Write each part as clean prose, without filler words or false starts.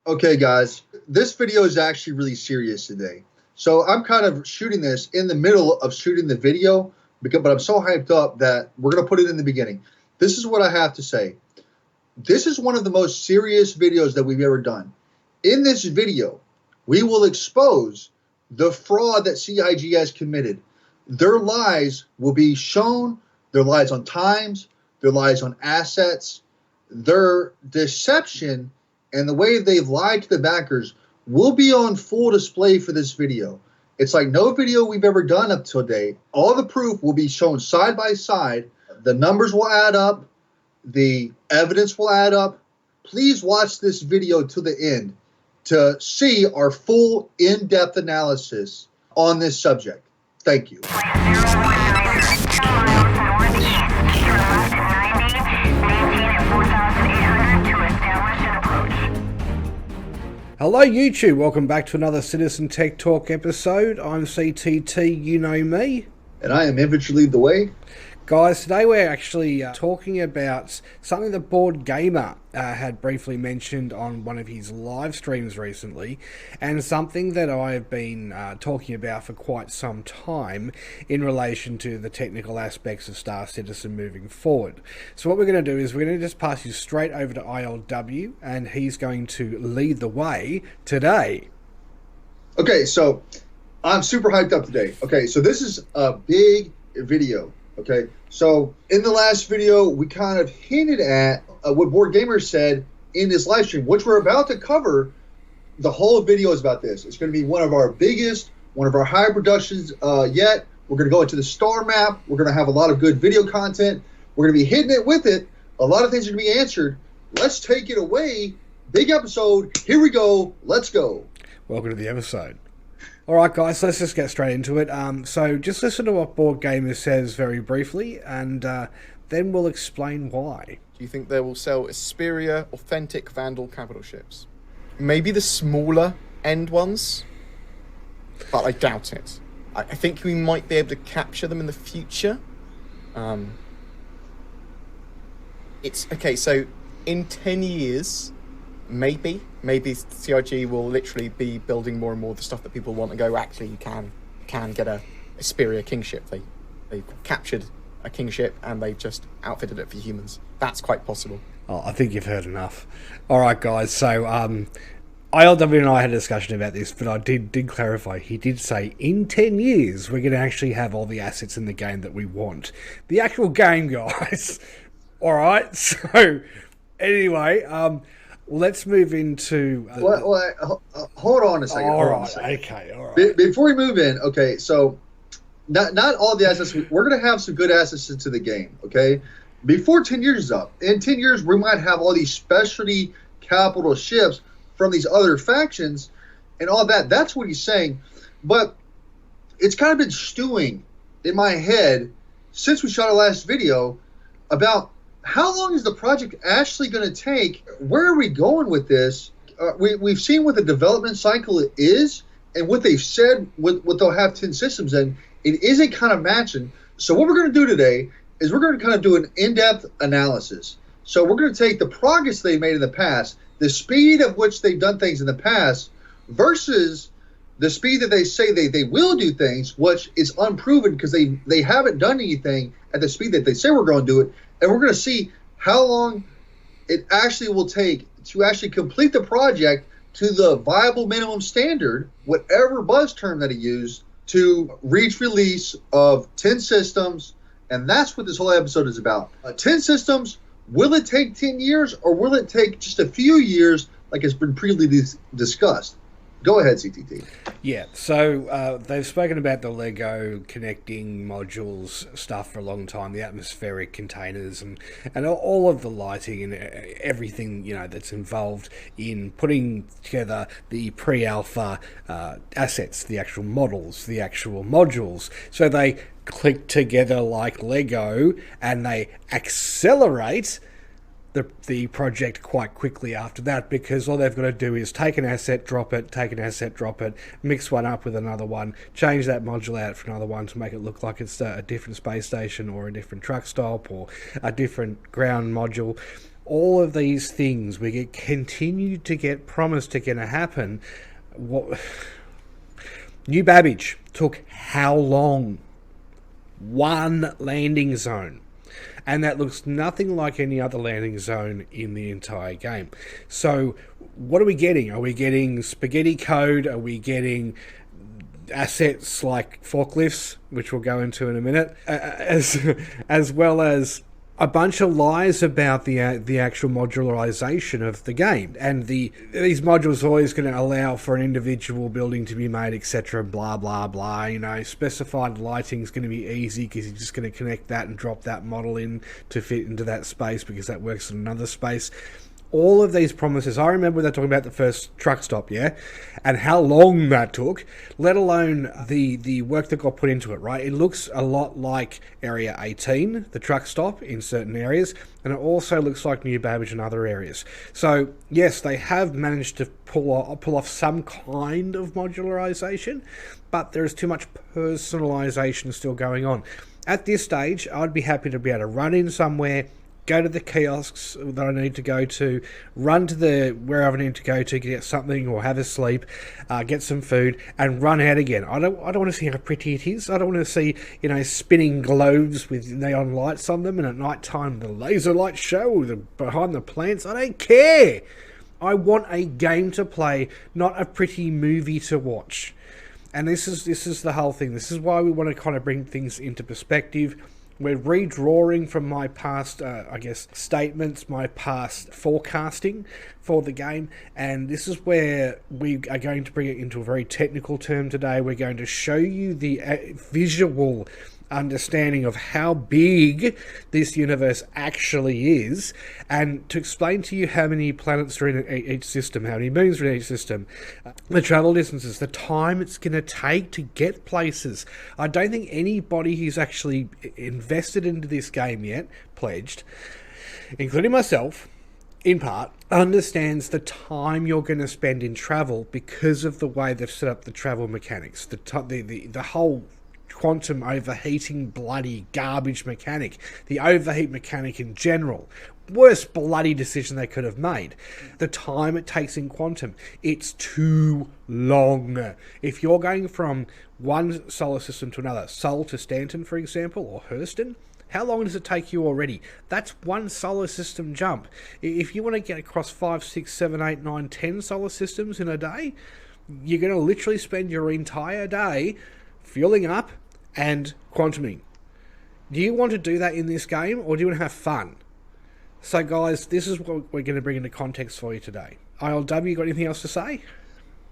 Okay, guys, this video is actually really serious today. So I'm kind of shooting this in the middle of shooting the video, but I'm so hyped up that we're going to put it in the beginning. This is what I have to say. This is one of the most serious videos that we've ever done. In this video, we will expose the fraud that CIG has committed. Their lies will be shown, their lies on times, their lies on assets, their deception, and the way they've lied to the backers will be on full display for this video. It's like no video we've ever done up to date. All the proof will be shown side by side. The numbers will add up. The evidence will add up. Please watch this video to the end to see our full in-depth analysis on this subject. Thank you. Hello YouTube, welcome back to another Citizen Tech Talk episode. I'm CTT, you know me. And I am Infantry Lead the Way. Guys, today we're actually talking about something that Board Gamer had briefly mentioned on one of his live streams recently, and something that I've been talking about for quite some time in relation to the technical aspects of Star Citizen moving forward. So what we're going to do is we're going to just pass you straight over to ILW, and he's going to lead the way today. Okay, so I'm super hyped up today. Okay, so this is a big video. Okay, so in the last video, we kind of hinted at what Board Gamer said in this live stream, which we're about to cover. The whole video is about this. It's going to be one of our biggest, one of our high productions yet. We're going to go into the star map. We're going to have a lot of good video content. We're going to be hitting it with it. A lot of things are going to be answered. Let's take it away. Big episode. Here we go. Let's go. Welcome to the episode. Alright guys, let's just get straight into it. So just listen to what Board Gamer says very briefly, and then we'll explain why. Do you think they will sell Asperia authentic Vandal capital ships? Maybe the smaller end ones, but I doubt it. I think we might be able to capture them in the future. It's okay, so in 10 years, maybe CIG will literally be building more and more of the stuff that people want and go, actually, you can get a Asperia kingship. They captured a kingship and they just outfitted it for humans. That's quite possible. Oh, I think you've heard enough. All right, guys. So ILW and I had a discussion about this, but I did clarify. He did say in 10 years we're going to actually have all the assets in the game that we want. The actual game, guys. All right. So anyway, let's move into... hold on a second. All right. Okay. All right. Before we move in, okay, so not all the assets. We're going to have some good assets into the game, okay? Before 10 years is up. In 10 years, we might have all these specialty capital ships from these other factions and all that. That's what he's saying. But it's kind of been stewing in my head since we shot our last video about how long is the project actually going to take? Where are we going with this? We've seen what the development cycle is, and what they've said, what they'll have 10 systems in, it isn't kind of matching. So what we're going to do today is we're going to kind of do an in-depth analysis. So we're going to take the progress they made in the past, the speed of which they've done things in the past, versus the speed that they say they will do things, which is unproven because they haven't done anything at the speed that they say we're going to do it. And we're going to see how long it actually will take to actually complete the project to the viable minimum standard, whatever buzz term that he used, to reach release of 10 systems. And that's what this whole episode is about. 10 systems, will it take 10 years or will it take just a few years like it's been previously discussed? Go ahead, CTT. Yeah, so they've spoken about the Lego connecting modules stuff for a long time, the atmospheric containers and all of the lighting and everything, you know, that's involved in putting together the pre-alpha assets, the actual models, the actual modules. So they click together like Lego and they accelerate the project quite quickly after that, because all they've got to do is take an asset, drop it, take an asset, drop it, mix one up with another one, change that module out for another one to make it look like it's a different space station or a different truck stop or a different ground module. all of these things we continue to get promised are going to happen. What New Babbage took how long? One landing zone. And that looks nothing like any other landing zone in the entire game. So what are we getting? Are we getting spaghetti code? Are we getting assets like forklifts, which we'll go into in a minute, as well as a bunch of lies about the actual modularization of the game, and these modules are always going to allow for an individual building to be made, etc. Blah blah blah. You know, specified lighting is going to be easy because you're just going to connect that and drop that model in to fit into that space because that works in another space. All of these promises, I remember they're talking about the first truck stop, yeah, and how long that took, let alone the work that got put into it, right? It looks a lot like Area 18, the truck stop in certain areas, and it also looks like New Babbage in other areas. So, yes, they have managed to pull off some kind of modularization, but there is too much personalization still going on. At this stage, I'd be happy to be able to run in somewhere, go to the kiosks that I need to go to, run to wherever I need to go to get something or have a sleep, get some food, and run out again. I don't want to see how pretty it is. I don't want to see, spinning globes with neon lights on them, and at night time the laser light show behind the plants. I don't care. I want a game to play, not a pretty movie to watch. And this is the whole thing. This is why we want to kind of bring things into perspective. We're redrawing from my past, statements, my past forecasting for the game, and this is where we are going to bring it into a very technical term today. We're going to show you the visual understanding of how big this universe actually is, and to explain to you how many planets are in each system, how many moons are in each system, the travel distances, the time it's going to take to get places. I don't think anybody who's actually invested into this game yet, pledged, including myself, in part, understands the time you're going to spend in travel because of the way they've set up the travel mechanics, the whole quantum overheating bloody garbage mechanic, the overheat mechanic in general. Worst bloody decision they could have made. The time it takes in quantum, it's too long. If you're going from one solar system to another, Sol to Stanton, for example, or Hurston, how long does it take you already? That's one solar system jump. If you want to get across 5, 6, 7, 8, 9, 10 solar systems in a day, you're going to literally spend your entire day fueling up and quantuming. Do you want to do that in this game, or do you want to have fun? So guys, this is what we're going to bring into context for you today. ILW, you got anything else to say?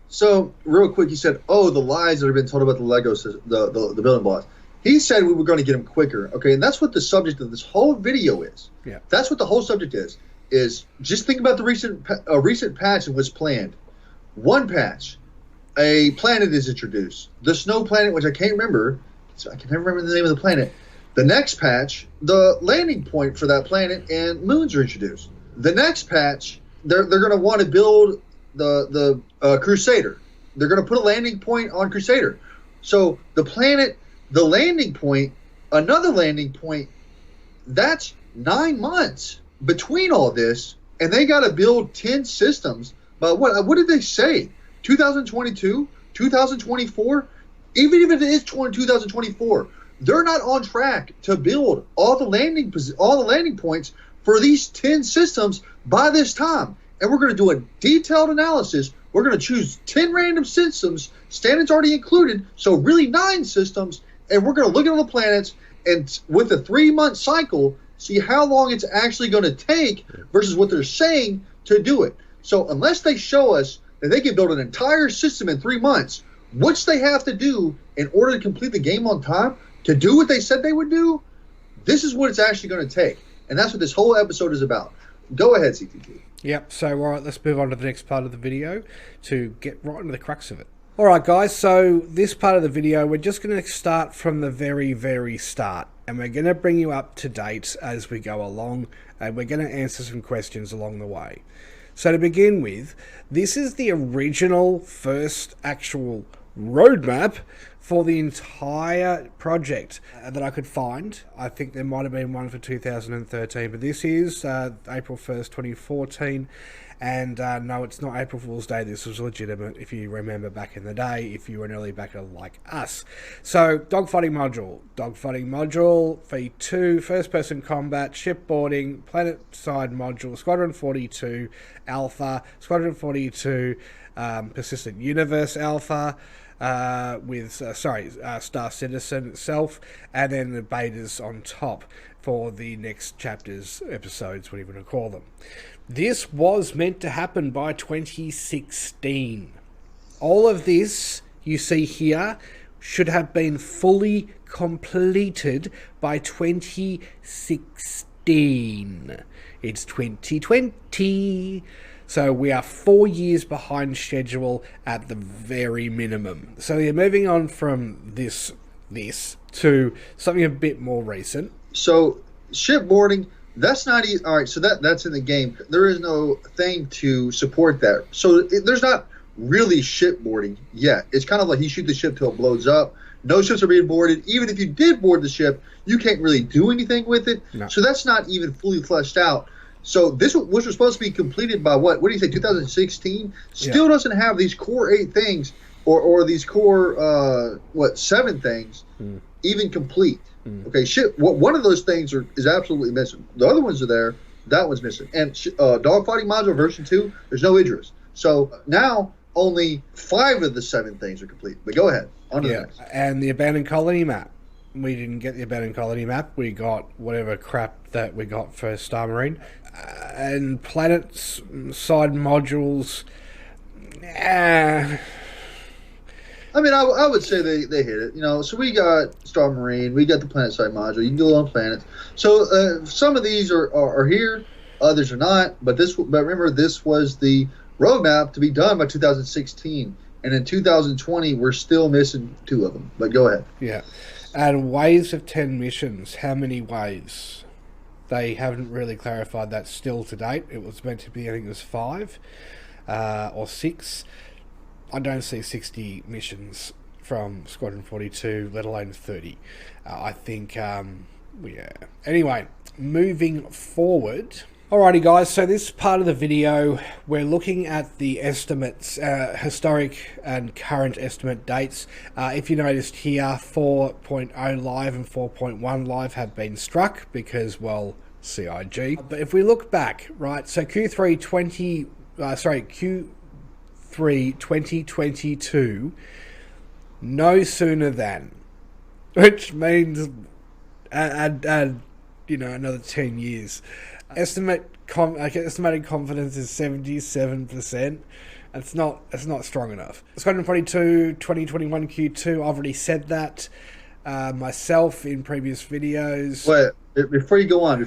So, real quick, you said, the lies that have been told about the Lego system, the building blocks. He said we were going to get them quicker, okay? And that's what the subject of this whole video is. Yeah. That's what the whole subject is just think about the recent patch and what's planned. One patch, a planet is introduced. The snow planet, which I can't remember. So I can never remember the name of the planet. The next patch, the landing point for that planet and moons are introduced. The next patch, they're going to want to build the Crusader. They're going to put a landing point on Crusader. So the planet, the landing point, another landing point, that's 9 months between all this, and they got to build 10 systems. But what did they say? 2022, 2024? Even if it is 2024, they're not on track to build all the landing points for these 10 systems by this time. And we're going to do a detailed analysis. We're going to choose 10 random systems, standards already included, so really 9 systems, and we're going to look at all the planets and with a 3-month cycle, see how long it's actually going to take versus what they're saying to do it. So unless they show us that they can build an entire system in 3 months, which they have to do in order to complete the game on time, to do what they said they would do, this is what it's actually going to take. And that's what this whole episode is about. Go ahead, CTT. Yep, so all right, let's move on to the next part of the video to get right into the crux of it. All right, guys, so this part of the video, we're just going to start from the very, very start. And we're going to bring you up to date as we go along, and we're going to answer some questions along the way. So to begin with, this is the original first actual roadmap for the entire project that I could find. I think there might have been one for 2013, but this is April 1st, 2014. And no, it's not April Fool's Day. This was legitimate, if you remember back in the day, if you were an early backer like us. So, dogfighting module. Dogfighting module, V2, first-person combat, shipboarding, planet-side module, Squadron 42 Alpha, Squadron 42 Persistent Universe Alpha, with Star Citizen itself, and then the betas on top for the next chapters, episodes, whatever you want to call them. This was meant to happen by 2016. All of this you see here should have been fully completed by 2016. It's 2020. So we are 4 years behind schedule at the very minimum. So you're moving on from this to something a bit more recent. So shipboarding, that's not easy. All right, so that's in the game. There is no thing to support that. So there's not really shipboarding yet. It's kind of like you shoot the ship till it blows up. No ships are being boarded. Even if you did board the ship, you can't really do anything with it. No. So that's not even fully fleshed out. So this was supposed to be completed by what do you say, 2016? Still doesn't have these core 8 things or these core, 7 things even complete. Okay, one of those things is absolutely missing. The other ones are there. That one's missing. And dogfighting module version 2, there's no Idris. So now only 5 of the 7 things are complete. But go ahead. On to the next. And the abandoned colony map. We didn't get the abandoned colony map. We got whatever crap that we got for Star Marine. And planet side modules. I mean, I would say they hit it. So we got Star Marine, we got the planet side module. You can do it on planets. So some of these are here, others are not. But remember, this was the roadmap to be done by 2016, and in 2020 we're still missing 2 of them. But go ahead. Yeah, and waves of 10 missions. How many waves? They haven't really clarified that still to date. It was meant to be, I think it was 5 or 6. I don't see 60 missions from Squadron 42, let alone 30. I think, Anyway, moving forward. Alrighty guys, so this part of the video, we're looking at the estimates, historic and current estimate dates. If you noticed here, 4.0 live and 4.1 live have been struck because, well, CIG. But if we look back, right, so Q3 2022, no sooner than, which means add another 10 years. Estimated confidence is 77%. It's not strong enough. Squadron 42 2021 Q2, I've already said that myself in previous videos. Wait, before you go on.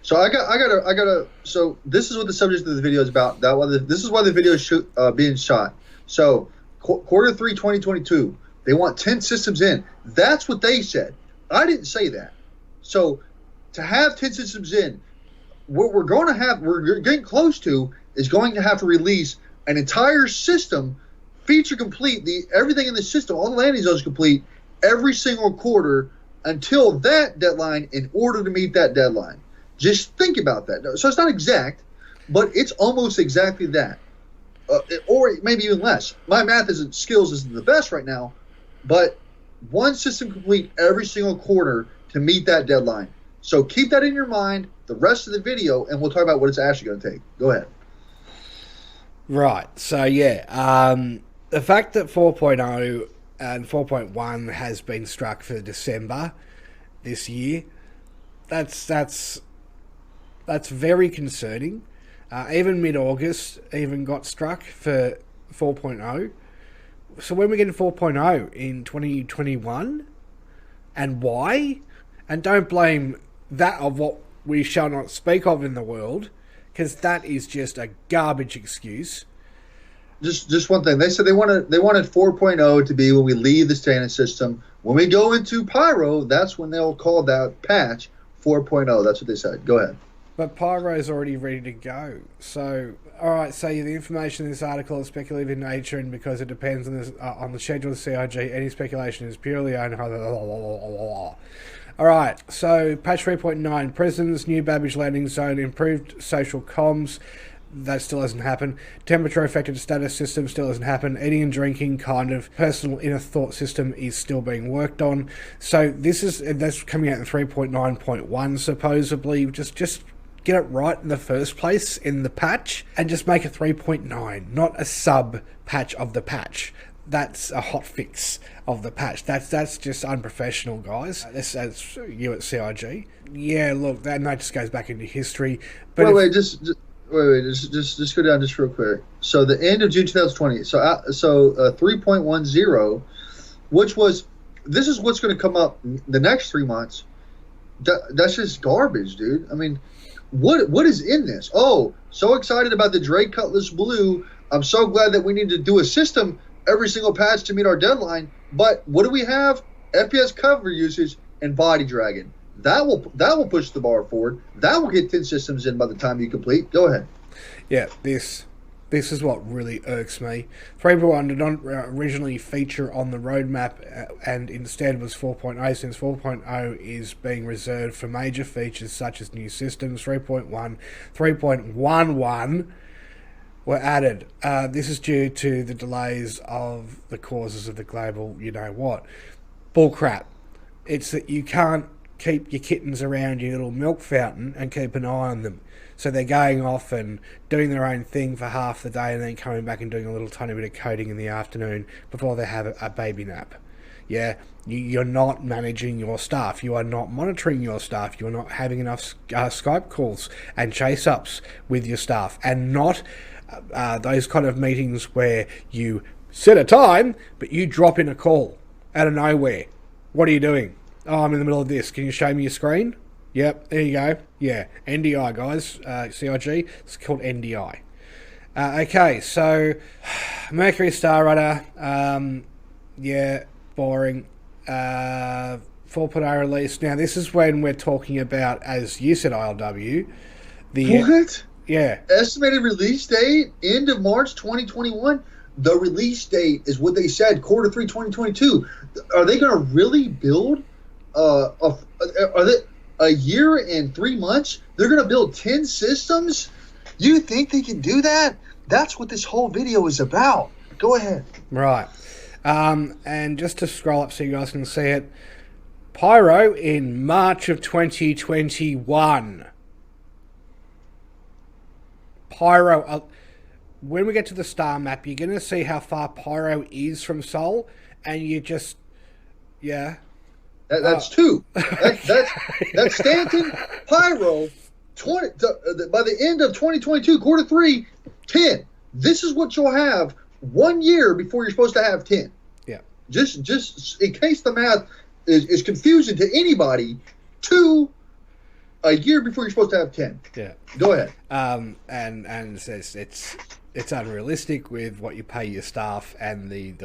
So I gotta. So this is what the subject of the video is about. This is why the video is being shot. So quarter 3 2022, they want 10 systems in. That's what they said. I didn't say that. So to have 10 systems in, what we're getting close to is going to have to release an entire system, feature complete, everything in the system, all the landing zones complete, every single quarter until that deadline in order to meet that deadline. Just think about that. So it's not exact, but it's almost exactly that. Or maybe even less. My math skills isn't the best right now, but one system complete every single quarter to meet that deadline. So keep that in your mind the rest of the video, and we'll talk about what it's actually going to take. Go ahead. Right. So, the fact that 4.0 and 4.1 has been struck for December this year, that's very concerning. Even mid-August even got struck for 4.0. So when we get to 4.0 in 2021, and why? And don't blame that of what we shall not speak of in the world, because that is just a garbage excuse. Just one thing. They said they wanted 4.0 to be when we leave the standard system. When we go into Pyro, that's when they'll call that patch 4.0. That's what they said. Go ahead. But Pyro's already ready to go. So All right, so the information in this article is speculative in nature, and because it depends on the schedule of CIG, any speculation is purely on. All right, so patch 3.9, prisons, new Babbage landing zone, improved social comms. That still hasn't happened. Temperature affected status system still hasn't happened. Eating and drinking kind of personal inner thought system is still being worked on. So that's coming out in 3.9.1 supposedly. Just get it right in the first place in the patch and just make it 3.9, not a sub patch of the patch. That's a hot fix of the patch. That's just unprofessional, guys. That's you at CIG. Yeah, look, that just goes back into history. But Wait, just go down just real quick. So the end of June 2020. So 3.10, which was, this is what's going to come up the next 3 months. That's just garbage, dude. I mean, what is in this? Oh, so excited about the Drake Cutlass Blue. I'm so glad that we need to do a system every single patch to meet our deadline. But what do we have? FPS cover usage and Body Dragon. That will push the bar forward. That will get 10 systems in by the time you complete. Go ahead. Yeah, this is what really irks me. 3.1 did not originally feature on the roadmap and instead was 4.0, since 4.0 is being reserved for major features such as new systems. 3.11 were added. This is due to the delays of the causes of the global you-know-what. Bullcrap. It's that you can't keep your kittens around your little milk fountain and keep an eye on them. So they're going off and doing their own thing for half the day and then coming back and doing a little tiny bit of coding in the afternoon before they have a baby nap. Yeah, you're not managing your staff. You are not monitoring your staff. You are not having enough Skype calls and chase-ups with your staff, and not those kind of meetings where you set a time, but you drop in a call out of nowhere. What are you doing? Oh, I'm in the middle of this. Can you show me your screen? Yep, there you go. Yeah, NDI, guys. CIG. It's called NDI. Okay, so Mercury Star Runner. Yeah, boring. 4.0 release. Now, this is when we're talking about, as you said, ILW. What? Yeah. Estimated release date, end of March 2021. The release date is what they said, quarter 3 2022. Are they going to really build are they a year and 3 months? They're going to build 10 systems? You think they can do that? That's what this whole video is about. Go ahead. Right. And just to scroll up so you guys can see it, Pyro in March of 2021. Pyro, when we get to the star map, you're going to see how far Pyro is from Sol, and you just, yeah. That's two. That's Stanton, Pyro, by the end of 2022, quarter 3, 10. This is what you'll have 1 year before you're supposed to have 10. Yeah. Just in case the math is confusing to anybody, 2 a year before you're supposed to have 10. Yeah. Go ahead. And it's unrealistic with what you pay your staff and the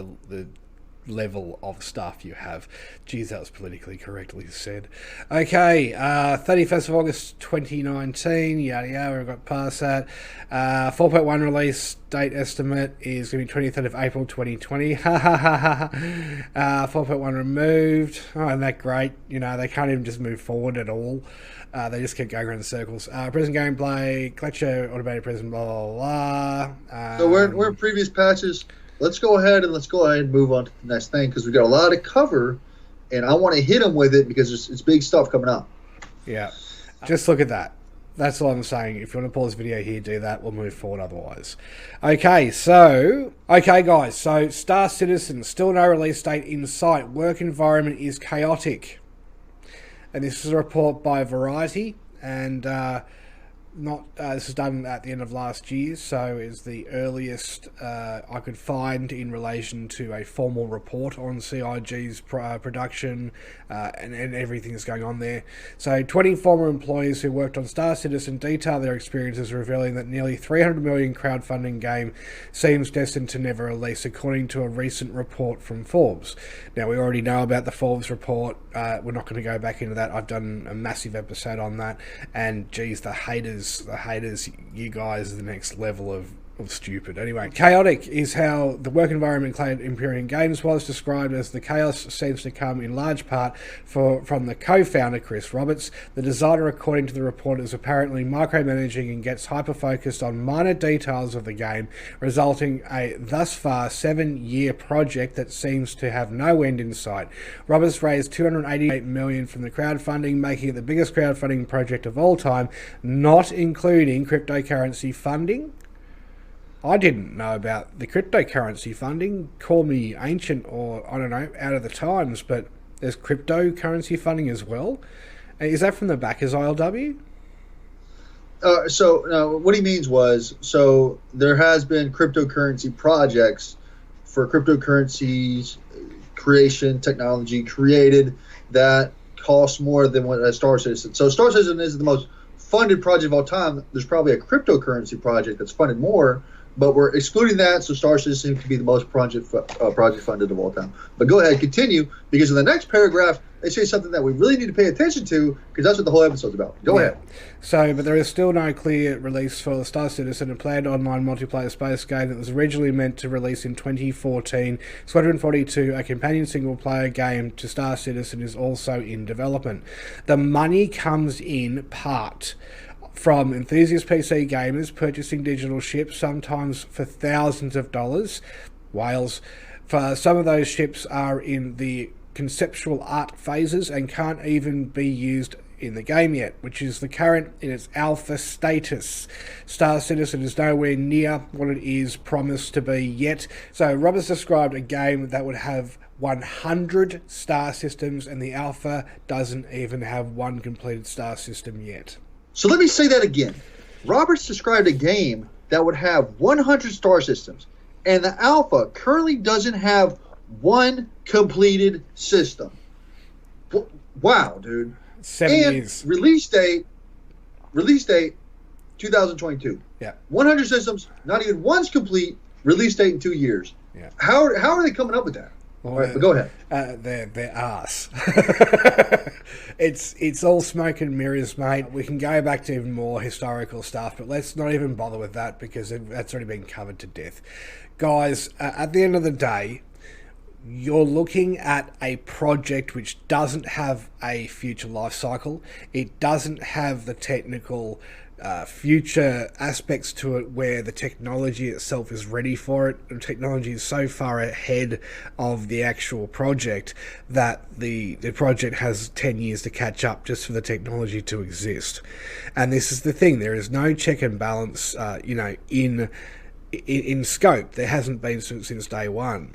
level of staff you have. Geez, that was politically correctly said. Okay, 31st of August 2019, yada yada, we've got past that. 4.1 release date estimate is going to be 23rd of April 2020. Ha ha ha ha. 4.1 removed. Oh, isn't that great? You know, they can't even just move forward at all. They just keep going around in circles. Prison gameplay, Collector, automated prison, blah, blah, blah. So we're in previous patches. Let's go ahead and move on to the next thing, because we've got a lot to cover, and I want to hit them with it because it's big stuff coming up. Yeah. Just look at that. That's all I'm saying. If you want to pause the video here, do that. We'll move forward otherwise. Okay, guys. So, Star Citizen, still no release date in sight. Work environment is chaotic. And this is a report by Variety, and this was done at the end of last year, so it's the earliest I could find in relation to a formal report on CIG's production and everything that's going on there. So 20 former employees who worked on Star Citizen detail their experiences, revealing that nearly 300 million crowdfunding game seems destined to never release, according to a recent report from Forbes. Now, we already know about the Forbes report. We're not going to go back into that. I've done a massive episode on that, and geez, the haters the haters, you guys are the next level of stupid. Anyway, chaotic is how the work environment claimed Empyrean Games was described, as the chaos seems to come in large part from the co-founder Chris Roberts. The designer, according to the report, is apparently micromanaging and gets hyper-focused on minor details of the game, resulting a thus far 7-year project that seems to have no end in sight. Roberts raised $288 million from the crowdfunding, making it the biggest crowdfunding project of all time, not including cryptocurrency funding. I didn't know about the cryptocurrency funding. Call me ancient or, I don't know, out of the times, but there's cryptocurrency funding as well. Is that from the backers ILW? What he means was, so there has been cryptocurrency projects for cryptocurrencies creation, technology created that costs more than what a Star Citizen. So Star Citizen is the most funded project of all time. There's probably a cryptocurrency project that's funded more, but we're excluding that, so Star Citizen could be the most project funded of all time. But go ahead, continue, because in the next paragraph, they say something that we really need to pay attention to, because that's what the whole episode's about. Go ahead. So, but there is still no clear release for the Star Citizen, a planned online multiplayer space game that was originally meant to release in 2014. Squadron 42, a companion single-player game to Star Citizen, is also in development. The money comes in part from enthusiast PC gamers purchasing digital ships, sometimes for thousands of dollars. Whales. For some of those ships are in the conceptual art phases and can't even be used in the game yet, which is the current in its alpha status. Star Citizen is nowhere near what it is promised to be yet. So Roberts described a game that would have 100 star systems, and the alpha doesn't even have one completed star system yet. So let me say that again. Roberts described a game that would have 100 star systems, and the alpha currently doesn't have one completed system. Wow, dude. 7 years. Release date 2022. Yeah. 100 systems, not even one's complete. Release date in 2 years. Yeah. How are they coming up with that? Well, all right, but go ahead. They're arse. It's all smoke and mirrors, mate. We can go back to even more historical stuff, but let's not even bother with that, because that's already been covered to death. Guys, at the end of the day, you're looking at a project which doesn't have a future life cycle. It doesn't have the technical future aspects to it where the technology itself is ready for it. The technology is so far ahead of the actual project that the project has 10 years to catch up just for the technology to exist. And this is the thing, there is no check and balance in scope. There hasn't been since day one.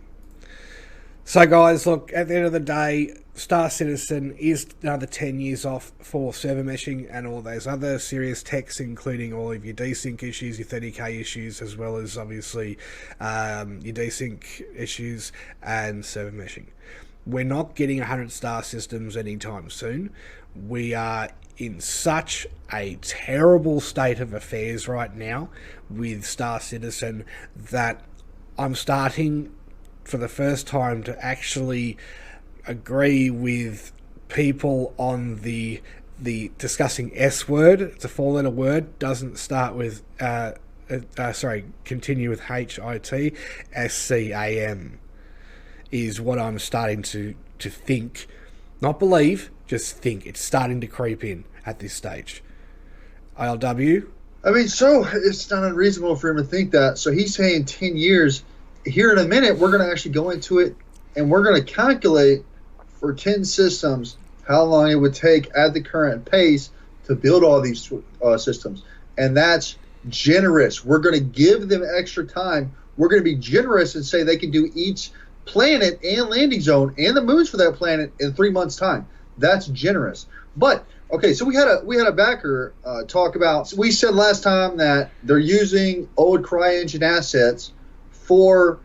So guys, look, at the end of the day, Star Citizen is another 10 years off for server meshing and all those other serious techs, including all of your desync issues, your 30k issues, as well as obviously your desync issues and server meshing. We're not getting 100 star systems anytime soon. We are in such a terrible state of affairs right now with Star Citizen that I'm starting for the first time to actually agree with people on the discussing S word. It's a 4-letter word, doesn't start with continue with HIT. SCAM is what I'm starting to think, not believe, just think. It's starting to creep in at this stage. ILW? I mean, so it's not unreasonable for him to think that. So he's saying 10 years. Here in a minute, we're going to actually go into it, and we're going to calculate for 10 systems how long it would take at the current pace to build all these systems. And that's generous. We're going to give them extra time. We're going to be generous and say they can do each planet and landing zone and the moons for that planet in 3 months' time. That's generous. But okay, so we had a backer talk about. We said last time that they're using old CryEngine assets for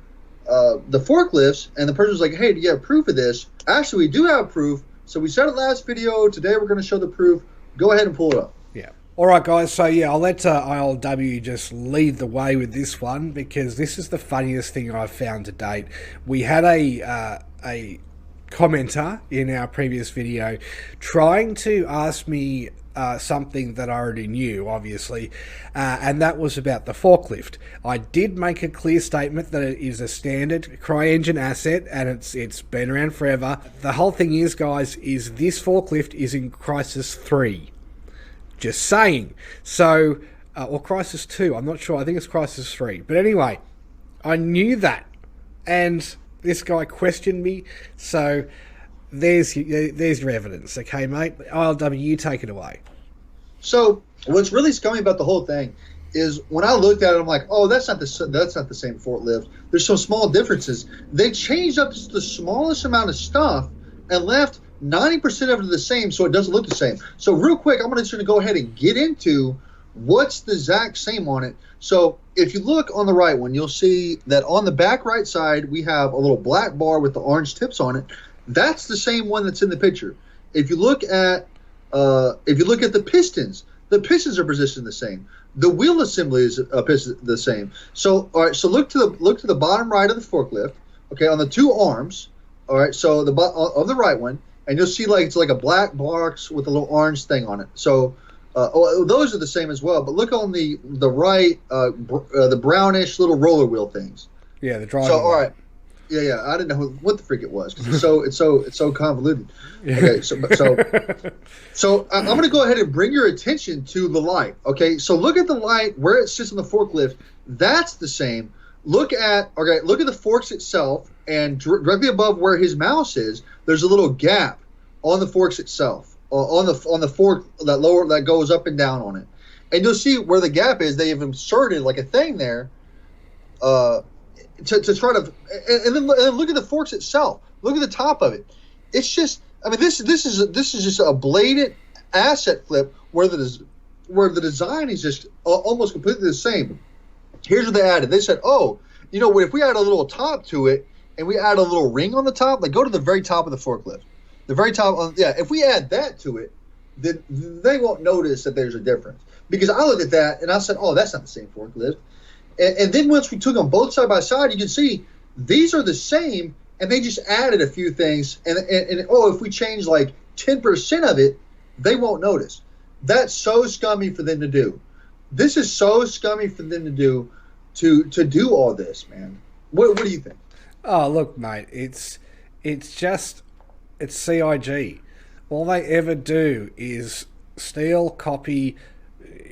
the forklifts, and the person was like, hey, do you have proof of this? Actually, we do have proof. So we said it last video. Today we're going to show the proof. Go ahead and pull it up. Yeah. All right, guys. So, yeah, I'll let ILW just lead the way with this one, because this is the funniest thing I've found to date. We had a commenter in our previous video trying to ask me something that I already knew, obviously, and that was about the forklift. I did make a clear statement that it is a standard CryEngine asset, and it's been around forever. The whole thing is, guys, is this forklift is in Crisis 3. Just saying. So, or Crisis 2, I'm not sure. I think it's Crisis 3. But anyway, I knew that, and this guy questioned me, so there's your evidence, okay, mate? ILW, you take it away. So what's really scummy about the whole thing is when I looked at it, I'm like, oh, that's not the same forklift. There's some small differences. They changed up the smallest amount of stuff and left 90% of it the same, so it doesn't look the same. So real quick, I'm just going to go ahead and get into what's the exact same on it. So if you look on the right one, you'll see that on the back right side, we have a little black bar with the orange tips on it. That's the same one that's in the picture. If you look at the pistons are positioned the same. The wheel assembly is the same. So all right, so look to the bottom right of the forklift. Okay, on the two arms. All right, so on the right one, and you'll see like it's like a black box with a little orange thing on it. So those are the same as well. But look on the right, the brownish little roller wheel things. Yeah, the driver. So all right. Yeah, I didn't know what the freak it was because it's so convoluted. Okay, so I'm going to go ahead and bring your attention to the light. Okay, so look at the light where it sits on the forklift. That's the same. Look at the forks itself, and directly above where his mouse is, there's a little gap on the forks itself, on the fork that goes up and down on it, and you'll see where the gap is. They have inserted like a thing there. To try to, and then look at the forks itself. Look at the top of it. It's just, I mean, this is just a blatant asset flip where the design is just almost completely the same. Here's what they added. They said, oh, if we add a little top to it and we add a little ring on the top, like go to the very top of the forklift, the very top. If we add that to it, then they won't notice that there's a difference. Because I looked at that and I said, oh, that's not the same forklift. And then once we took them both side by side, you can see these are the same, and they just added a few things. And if we change like 10% of it, they won't notice. That's so scummy for them to do. This is so scummy for them to do to do all this, man. What do you think? Oh, look, mate, it's CIG. All they ever do is steal, copy,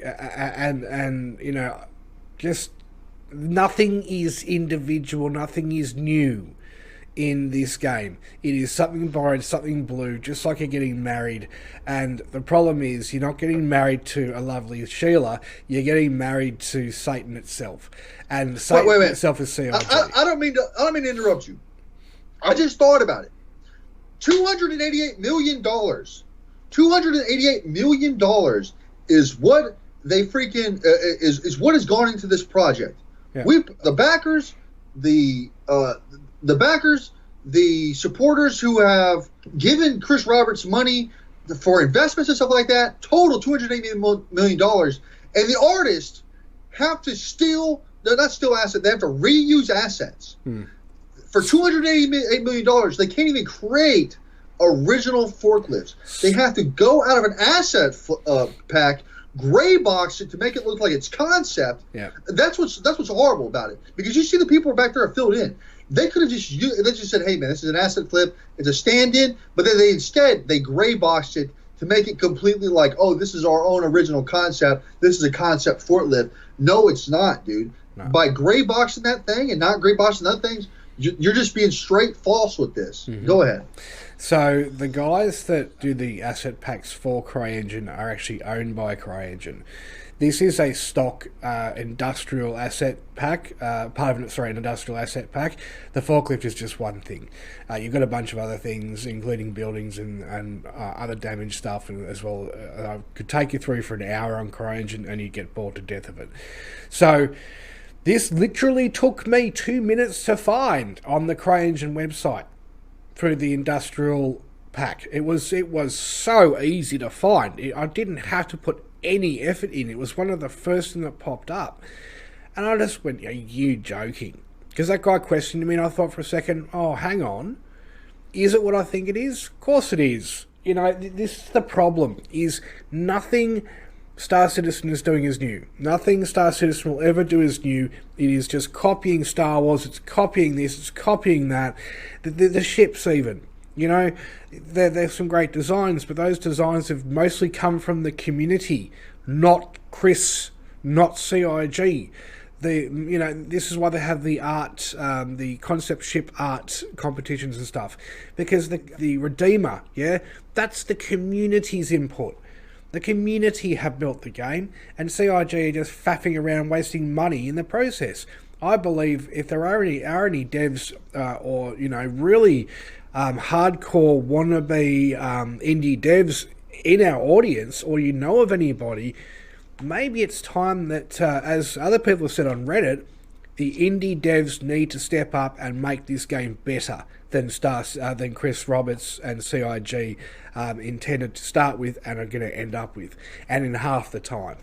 and just. Nothing is individual, nothing is new in this game. It is something borrowed, something blue, just like you're getting married. And the problem is you're not getting married to a lovely Sheila, you're getting married to Satan itself. And Satan itself is CIG. I don't mean to interrupt you. I just thought about it. $288 million. $288 million is what they freaking is what has gone into this project. Yeah. The backers, the supporters who have given Chris Roberts money for investments and stuff like that, total $280 million, and the artists have to they're not steal assets, they have to reuse assets. For $288 million, they can't even create original forklifts. They have to go out of an asset pack, gray box it to make it look like it's concept. Yeah, that's what's horrible about it, because you see the people back there are filled in. They could have just said, hey man, this is an asset flip, it's a stand-in, but then they gray boxed it to make it completely like, oh, this is our own original concept, this is a concept forklift. No, it's not, dude. No. By gray boxing that thing and not gray boxing other things, you're just being straight false with this. Mm-hmm. Go ahead. So the guys that do the asset packs for CryEngine are actually owned by CryEngine. This is a stock industrial asset pack. Part of it, an industrial asset pack. The forklift is just one thing. You've got a bunch of other things, including buildings and other damaged stuff, and as well. I could take you through for an hour on CryEngine, and you get bored to death of it. So this literally took me 2 minutes to find on the CryEngine website through the industrial pack. It was so easy to find. I didn't have to put any effort in. It was one of the first things that popped up, and I just went, "Are you joking?" Because that guy questioned me, and I thought for a second, "Oh, hang on, is it what I think it is? Of course it is. You know, this is the problem, is nothing Star Citizen is doing is new. Nothing Star Citizen will ever do is new. It is just copying Star Wars, it's copying this, it's copying that. The ships even. You know, there's some great designs, but those designs have mostly come from the community, not Chris, not CIG. This is why they have the art, the concept ship art competitions and stuff, because the Redeemer, that's the community's input. The community have built the game, and CIG are just faffing around, wasting money in the process. I believe if there are any devs or really hardcore wannabe indie devs in our audience, or you know of anybody, maybe it's time that, as other people have said on Reddit, the indie devs need to step up and make this game better than Chris Roberts and CIG intended to start with and are going to end up with, and in half the time.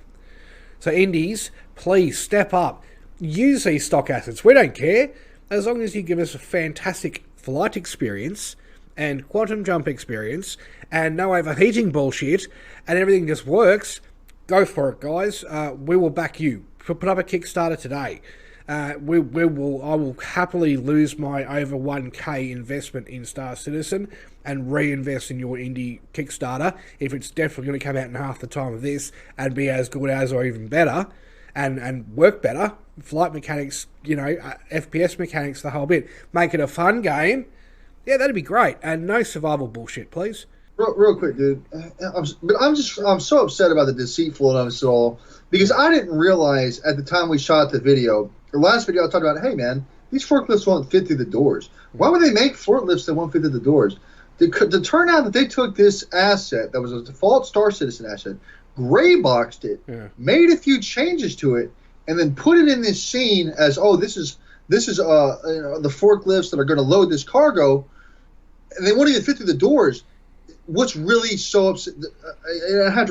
So indies, please step up. Use these stock assets. We don't care. As long as you give us a fantastic flight experience and quantum jump experience and no overheating bullshit and everything just works, go for it, guys. We will back you. Put up a Kickstarter today. I will happily lose my over 1k investment in Star Citizen and reinvest in your indie Kickstarter if it's definitely going to come out in half the time of this and be as good as or even better and work better. Flight mechanics, FPS mechanics, the whole bit. Make it a fun game. Yeah, that'd be great. And no survival bullshit, please. Real quick, dude. I'm so upset about the deceitfulness of it all, because I didn't realize at the time we shot the video, the last video I talked about, hey man, these forklifts won't fit through the doors. Why would they make forklifts that won't fit through the doors? The turnout that they took this asset that was a default Star Citizen asset, gray boxed it, made a few changes to it, and then put it in this scene as, this is the forklifts that are going to load this cargo, and they won't even fit through the doors. What's really so upset, I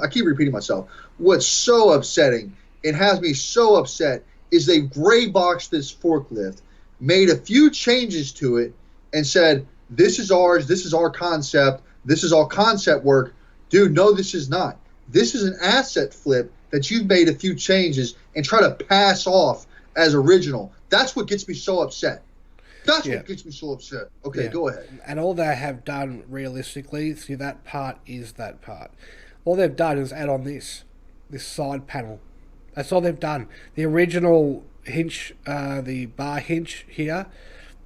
keep repeating myself. What's so upsetting, it has me so upset, is they gray boxed this forklift, made a few changes to it, and said, this is ours, this is our concept, this is all concept work. Dude, no, this is not. This is an asset flip that you've made a few changes and try to pass off as original. That's what gets me so upset. That's what gets me so upset. Okay, go ahead. And all they have done, realistically, see, that part is that part. All they've done is add on this side panel. That's all they've done. The original hinge, the bar hinge here,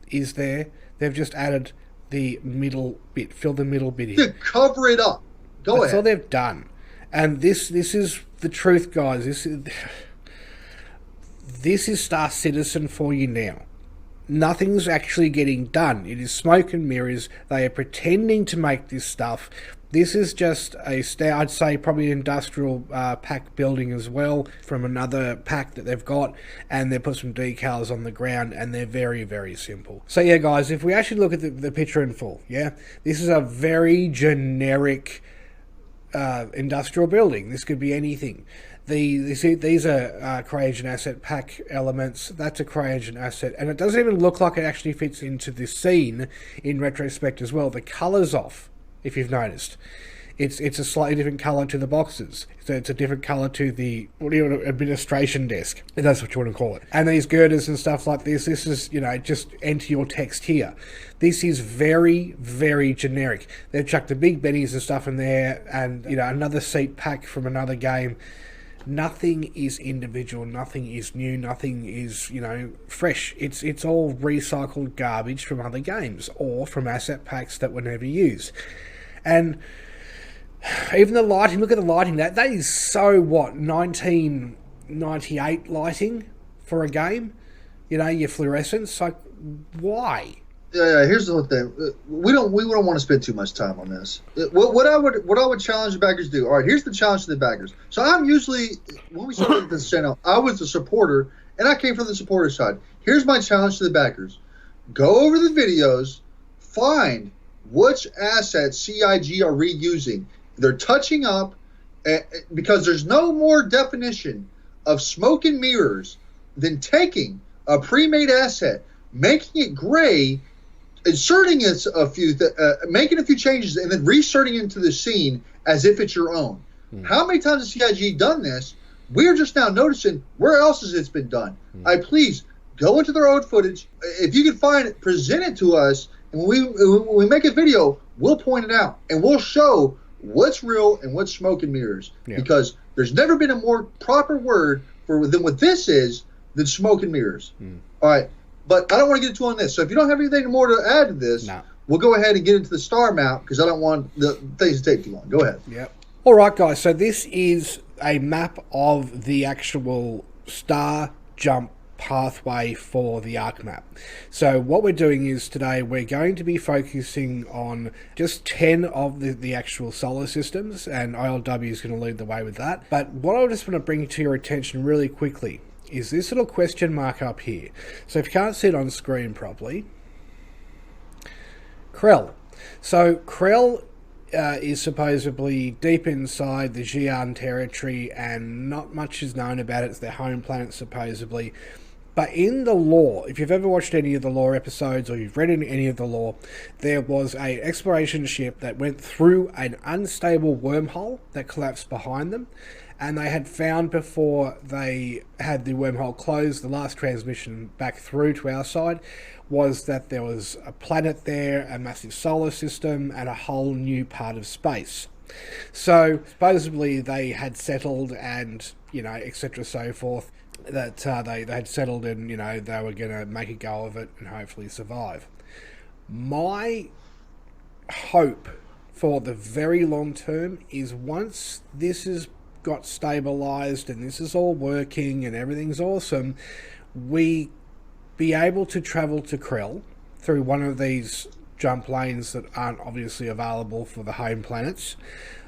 is there. They've just added the middle bit, fill the middle bit in. To cover it up. Go ahead. That's all they've done. And this is the truth, guys. This is Star Citizen for you now. Nothing's actually getting done. It is smoke and mirrors. They are pretending to make this stuff. This is just I'd say probably an industrial pack building as well from another pack that they've got, and they put some decals on the ground, and they're very, very simple. So yeah, guys, if we actually look at the picture in full, this is a very generic industrial building. This could be anything. These are CryEngine asset pack elements. That's a CryEngine asset, and it doesn't even look like it actually fits into this scene in retrospect as well. The colour's off, if you've noticed. It's a slightly different colour to the boxes. So it's a different colour to the administration desk, if that's what you want to call it. And these girders and stuff like this is, just enter your text here. This is very, very generic. They've chucked the big bennies and stuff in there, and another seat pack from another game. Nothing is individual, nothing is new, nothing is, fresh. It's all recycled garbage from other games or from asset packs that were never used. And even the lighting, look at the lighting. That is so 1998 lighting for a game? Your fluorescence. Like, why? Yeah. Here's the whole thing. We don't want to spend too much time on this. What I would challenge the backers to do. All right, here's the challenge to the backers. So I'm usually, when we started this channel, I was the supporter, and I came from the supporter side. Here's my challenge to the backers: go over the videos, find which assets CIG are reusing. They're touching up, because there's no more definition of smoke and mirrors than taking a pre-made asset, making it gray, inserting making a few changes, and then reinserting into the scene as if it's your own. How many times has CIG done this? We're just now noticing where else has it been done. Please go into their old footage. If you can find it, present it to us, and when we make a video, we'll point it out and we'll show what's real and what's smoke and mirrors. Because there's never been a more proper word than what this is than smoke and mirrors. All right, but I don't want to get too on this. So if you don't have anything more to add to this, we'll go ahead and get into the star map because I don't want the things to take too long. Go ahead. Yep. All right, guys. So this is a map of the actual star jump pathway for the arc map. So what we're doing is today we're going to be focusing on just 10 of the actual solar systems, and ILW is going to lead the way with that. But what I just want to bring to your attention really quickly is this little question mark up here. So if you can't see it on screen properly, Krell. So Krell is supposedly deep inside the Xi'an territory, and not much is known about it. It's their home planet, supposedly. But in the lore, if you've ever watched any of the lore episodes or you've read any of the lore, there was an exploration ship that went through an unstable wormhole that collapsed behind them. And they had found, before they had the wormhole closed, the last transmission back through to our side, was that there was a planet there, a massive solar system, and a whole new part of space. So supposedly they had settled and, etc. so forth, that they had settled and, they were going to make a go of it and hopefully survive. My hope for the very long term is once this is got stabilized and this is all working and everything's awesome, we be able to travel to Krell through one of these jump lanes that aren't obviously available for the home planets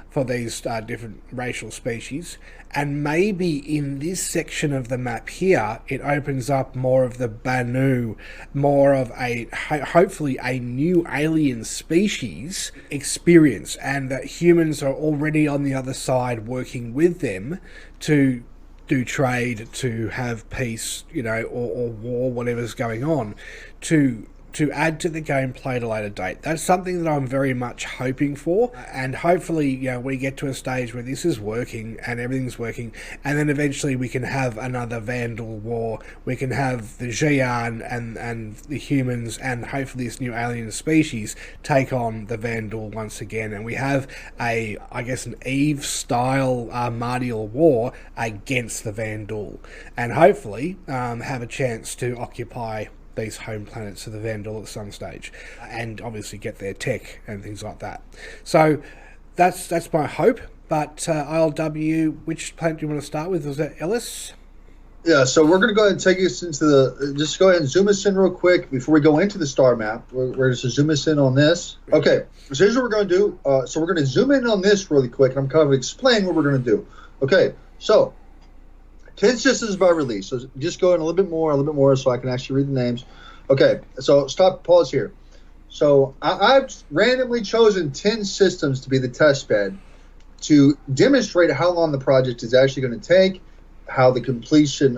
for these different racial species, and maybe in this section of the map here it opens up more of the Banu, more of a hopefully a new alien species experience, and that humans are already on the other side working with them to do trade, to have peace, or war, whatever's going on, to add to the gameplay at a later date. That's something that I'm very much hoping for, and hopefully, we get to a stage where this is working and everything's working, and then eventually we can have another Vandal war. We can have the Xi'an and the humans, and hopefully this new alien species take on the Vandal once again, and we have an Eve-style Martial war against the Vandal, and hopefully have a chance to occupy these home planets of the Vandal at some stage, and obviously get their tech and things like that. So that's my hope. But ILW, which planet do you want to start with? Was that Ellis? Yeah, so we're going to go ahead and take us into just go ahead and zoom us in real quick before we go into the star map. We're just to zoom us in on this. Okay, so here's what we're going to do. So we're going to zoom in on this really quick, and I'm kind of explaining what we're going to do. Okay, so 10 systems by release. So just go in a little bit more so I can actually read the names. Okay, so pause here. So I've randomly chosen 10 systems to be the test bed to demonstrate how long the project is actually going to take, how the completion,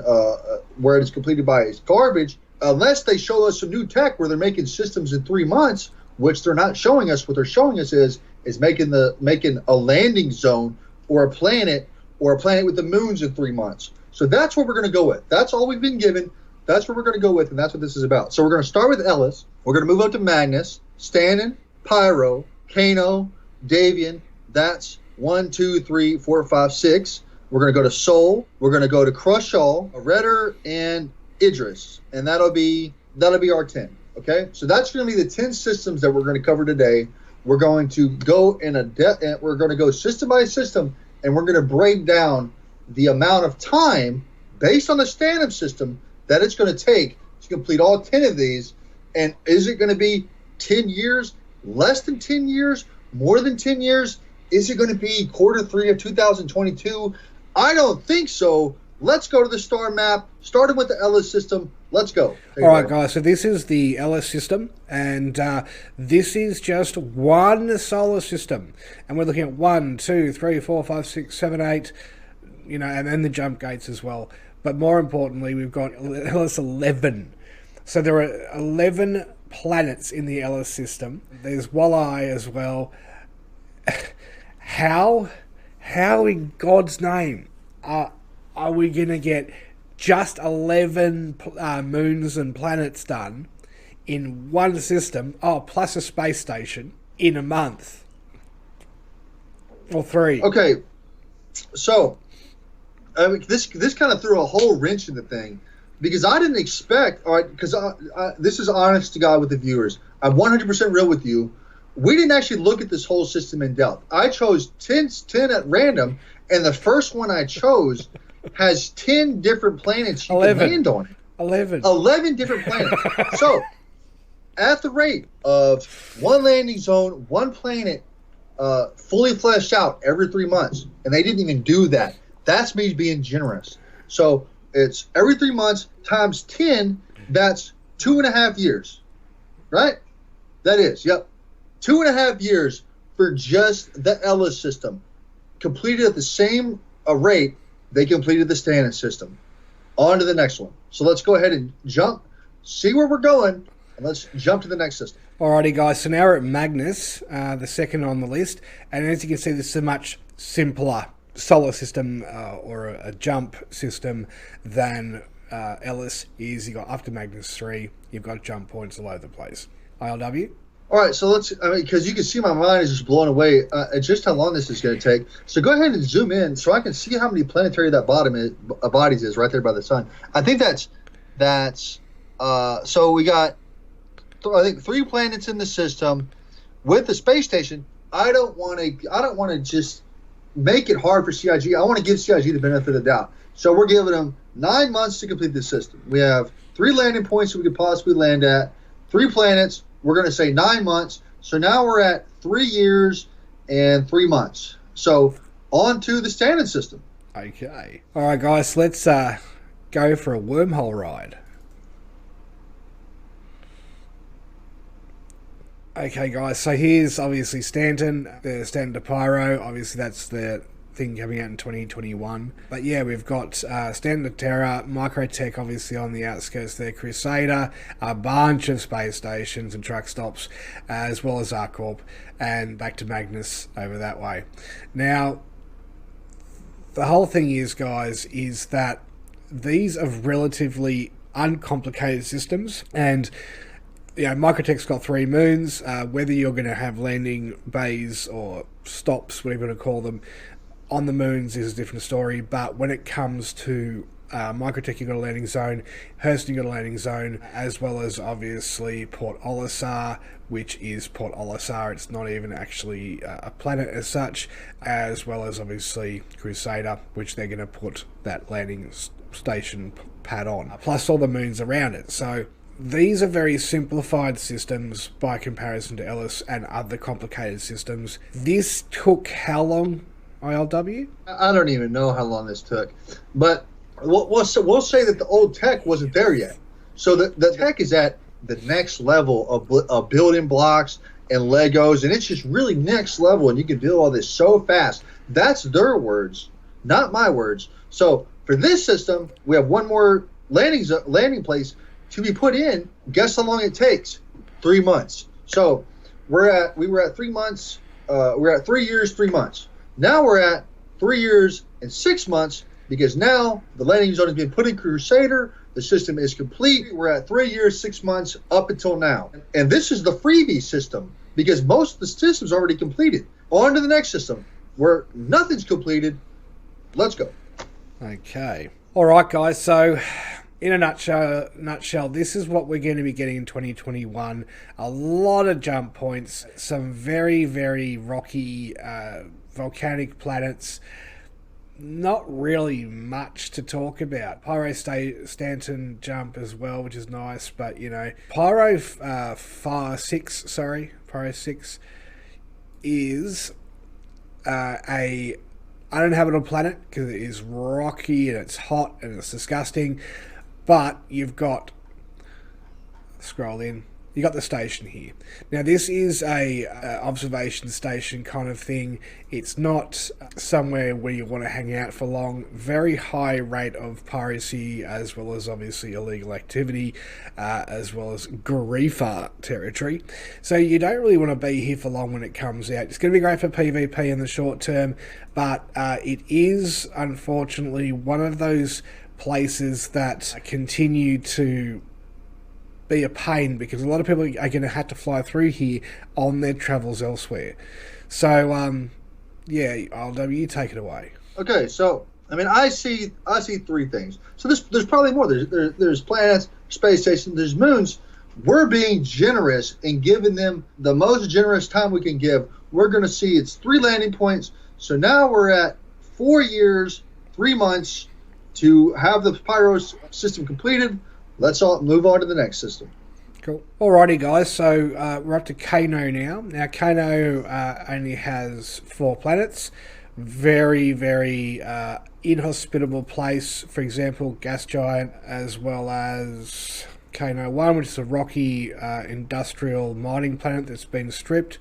where it is completed by is garbage, unless they show us some new tech where they're making systems in 3 months, which they're not showing us. What they're showing us is making a landing zone or a planet with the moons in 3 months. So that's what we're going to go with. That's all we've been given. That's what we're going to go with, and that's what this is about. So we're going to start with Ellis. We're going to move up to Magnus, Stannon, Pyro, Kano, Davian. That's 1, 2, 3, 4, 5, 6. We're going to go to Sol. We're going to go to Crushall, Redder, and Idris, and that'll be our 10. Okay, so that's going to be the 10 systems that we're going to cover today. We're going to go we're going to go system by system, and we're going to break down the amount of time based on the stand-up system that it's going to take to complete all 10 of these. And is it going to be 10 years, less than 10 years, more than 10 years? Is it going to be Q3 of 2022? I don't think so. Let's go to the star map, starting with the Ellis system. Let's go. All right, guys, so this is the Ellis system, and this is just one solar system. And we're looking at 1, 2, 3, 4, 5, 6, 7, 8, and then the jump gates as well. But more importantly, we've got Ellis 11. So there are 11 planets in the Ellis system. There's Walleye as well. How in God's name are we going to get just 11 moons and planets done in one system, plus a space station, in a month? Or 3. Okay, so this kind of threw a whole wrench in the thing, because I didn't expect, all right, because this is honest to God with the viewers. I'm 100% real with you. We didn't actually look at this whole system in depth. I chose 10 at random, and the first one I chose has 10 different planets you 11. can land on. 11 different planets. So, at the rate of one landing zone, one planet, fully fleshed out every 3 months, and they didn't even do that. That's me being generous. So, it's every 3 months times 10, that's 2.5 years. Right? That is, yep. 2.5 years for just the Ellis system. Completed at the same rate they completed the Stannis system. On to the next one. So let's go ahead and jump, see where we're going, and let's jump to the next system. Alrighty, guys. So now we're at Magnus, the second on the list. And as you can see, this is a much simpler solar system or a jump system than Ellis is. You got up to Magnus 3. You've got jump points all over the place. ILW? All right, so because you can see my mind is just blown away at just how long this is going to take. So go ahead and zoom in so I can see how many planetary that bodies is right there by the sun. I think that's so we got I think 3 planets in the system with the space station. I don't want to just make it hard for CIG. I want to give CIG the benefit of the doubt. So we're giving them 9 months to complete this system. We have 3 landing points that we could possibly land at, 3 planets. We're going to say 9 months. So now we're at 3 years and 3 months. So on to the standard system. Okay. All right, guys, let's go for a wormhole ride. Okay, guys, so here's obviously Stanton, the Stanton to Pyro. Obviously, that's the thing coming out in 2021. But yeah, we've got Stanton to Terra, Microtech obviously on the outskirts there, Crusader, a bunch of space stations and truck stops, as well as Arcorp, and back to Magnus over that way. Now, the whole thing is, guys, is that these are relatively uncomplicated systems, and Microtech's got 3 moons. Whether you're going to have landing bays or stops, whatever you want to call them, on the moons is a different story. But when it comes to Microtech, you've got a landing zone. Hurston, you've got a landing zone, as well as obviously Port Olisar, which is Port Olisar. It's not even actually a planet as such, as well as obviously Crusader, which they're going to put that landing station pad on, plus all the moons around it. So these are very simplified systems by comparison to Ellis and other complicated systems. This took how long, ILW? I don't even know how long this took. But we'll say that the old tech wasn't there yet. So the tech is at the next level of building blocks and Legos, and it's just really next level, and you can build all this so fast. That's their words, not my words. So for this system, we have one more landing place to be put in. Guess how long it takes? 3 months. So we were at 3 months. We're at 3 years, 3 months. Now we're at 3 years and 6 months, because now the landing zone has been put in Crusader. The system is complete. We're at 3 years, 6 months up until now. And this is the freebie system, because most of the system's already completed. On to the next system where nothing's completed. Let's go. Okay. All right, guys. So in a nutshell, this is what we're going to be getting in 2021. A lot of jump points, some very, very rocky volcanic planets. Not really much to talk about. Pyro Stanton jump as well, which is nice, but Pyro 6 is a uninhabitable planet because it is rocky and it's hot and it's disgusting. But you've got, scroll in, you got the station here. Now this is a observation station kind of thing. It's not somewhere where you want to hang out for long. Very high rate of piracy, as well as obviously illegal activity, as well as Garifa territory. So you don't really want to be here for long when it comes out. It's going to be great for PvP in the short term, but it is unfortunately one of those places that continue to be a pain, because a lot of people are going to have to fly through here on their travels elsewhere. So, yeah, LW, you take it away. Okay, so I mean, I see three things. So there's probably more. There's planets, space stations, there's moons. We're being generous and giving them the most generous time we can give. We're going to see it's 3 landing points. So now we're at 4 years, 3 months to have the Pyro system completed. Let's all move on to the next system. Cool. Alrighty, guys. So we're up to Kano now. Now, Kano only has 4 planets. Very, very inhospitable place. For example, Gas Giant, as well as Kano 1, which is a rocky industrial mining planet that's been stripped.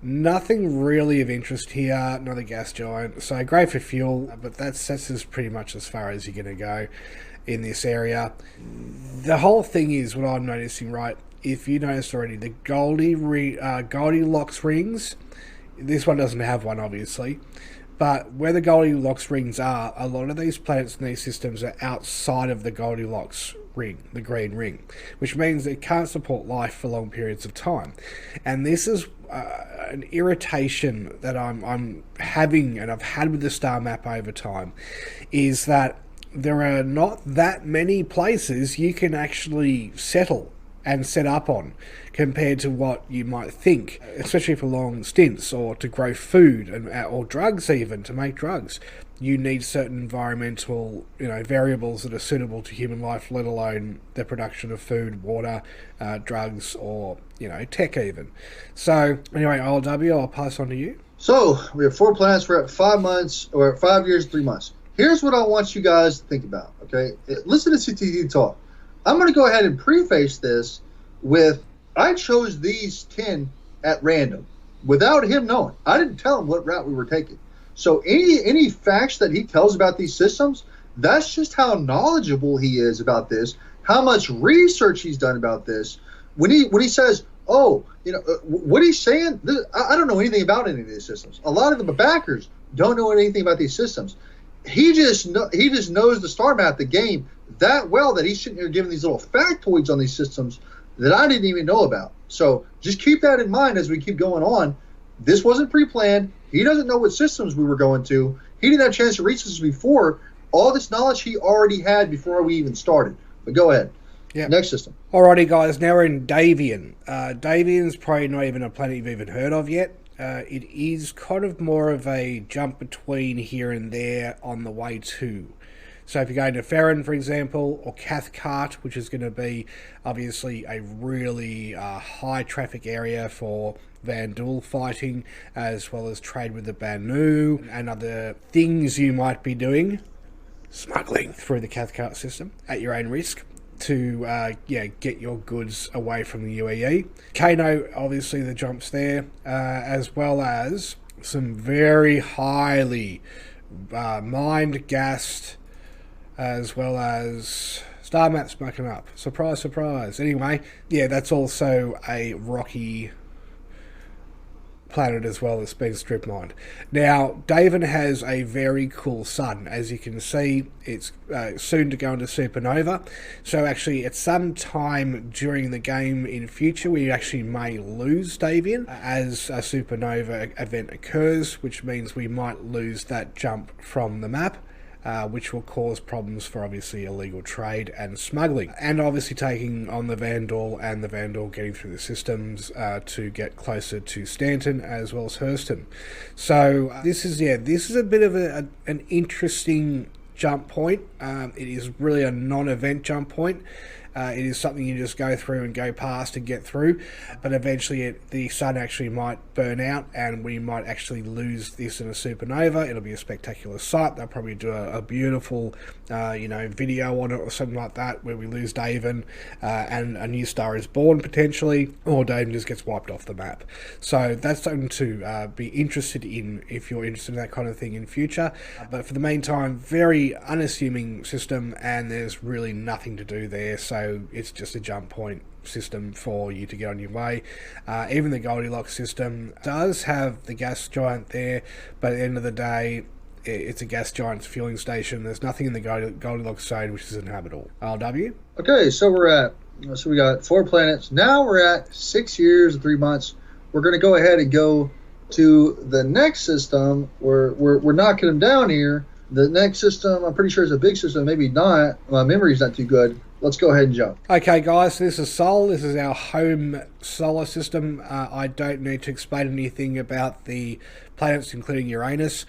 Nothing really of interest here. Another Gas Giant. So great for fuel, but that's just pretty much as far as you're going to go in this area. The whole thing is, what I'm noticing, right, if you noticed already, the Goldilocks rings, this one doesn't have one obviously, but where the Goldilocks rings are, a lot of these planets and these systems are outside of the Goldilocks ring, the green ring, which means it can't support life for long periods of time. And this is an irritation that I'm having, and I've had with the star map over time, is that there are not that many places you can actually settle and set up on compared to what you might think, especially for long stints or to grow food or drugs. Even to make drugs, you need certain environmental variables that are suitable to human life, let alone the production of food, water, drugs, or tech even. So anyway, LW, I'll pass on to you. So we have 4 planets. We're at 5 months, or 5 years, 3 months. Here's what I want you guys to think about, okay? Listen to CTT talk. I'm going to go ahead and preface this with, I chose these 10 at random without him knowing. I didn't tell him what route we were taking. So any facts that he tells about these systems, that's just how knowledgeable he is about this, how much research he's done about this. When he says, oh, what he's saying, I don't know anything about any of these systems. A lot of the backers don't know anything about these systems. He just knows the star map, the game, that well that he's sitting here giving these little factoids on these systems that I didn't even know about. So just keep that in mind as we keep going on. This wasn't pre-planned. He doesn't know what systems we were going to. He didn't have a chance to research this before. All this knowledge he already had before we even started. But go ahead. Yeah. Next system. Alrighty, guys. Now we're in Davian. Davian's probably not even a planet you've even heard of yet. It is kind of more of a jump between here and there on the way to. So if you're going to Ferron, for example, or Cathcart, which is going to be obviously a really high traffic area for Vandal fighting, as well as trade with the Banu and other things you might be doing, smuggling through the Cathcart system at your own risk to get your goods away from the UAE. Kano, obviously the jumps there, as well as some very highly mined, gassed, as well as star maps mucking up. Surprise, surprise. Anyway, yeah, that's also a rocky planet as well that's been strip mined. Now, Davian has a very cool sun. As you can see, it's soon to go into supernova. So actually, at some time during the game in future, we actually may lose Davian as a supernova event occurs, which means we might lose that jump from the map. Which will cause problems for obviously illegal trade and smuggling, and obviously taking on the Vandal and the Vandal getting through the systems to get closer to Stanton as well as Hurston. So this is a bit of an interesting jump point. It is really a non-event jump point. It is something you just go through and go past and get through, but eventually the sun actually might burn out and we might actually lose this in a supernova. It'll be a spectacular sight. They'll probably do a beautiful video on it or something like that, where we lose Daven and a new star is born potentially, or Daven just gets wiped off the map. So that's something to be interested in if you're interested in that kind of thing in future. But for the meantime, very unassuming system, and there's really nothing to do there, so it's just a jump point system for you to get on your way. Even the Goldilocks system does have the gas giant there, but at the end of the day, it's a gas giant's fueling station. There's nothing in the Goldilocks zone which is inhabitable. LW? Okay, so we got 4 planets. Now we're at 6 years and 3 months. We're going to go ahead and go to the next system. We're knocking them down here. The next system, I'm pretty sure it's a big system, maybe not. My memory's not too good. Let's go ahead and jump. Okay, guys, this is Sol. This is our home solar system. I don't need to explain anything about the planets, including Uranus.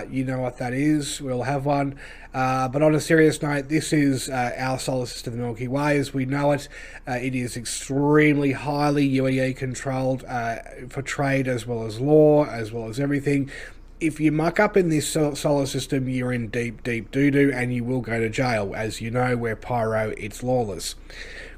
You know what that is. We'll have one. But on a serious note, this is our solar system, the Milky Way, as we know it. It is extremely highly UAE controlled for trade as well as law, as well as everything. If you muck up in this solar system, you're in deep, deep doo-doo, and you will go to jail. As you know, where Pyro, it's lawless.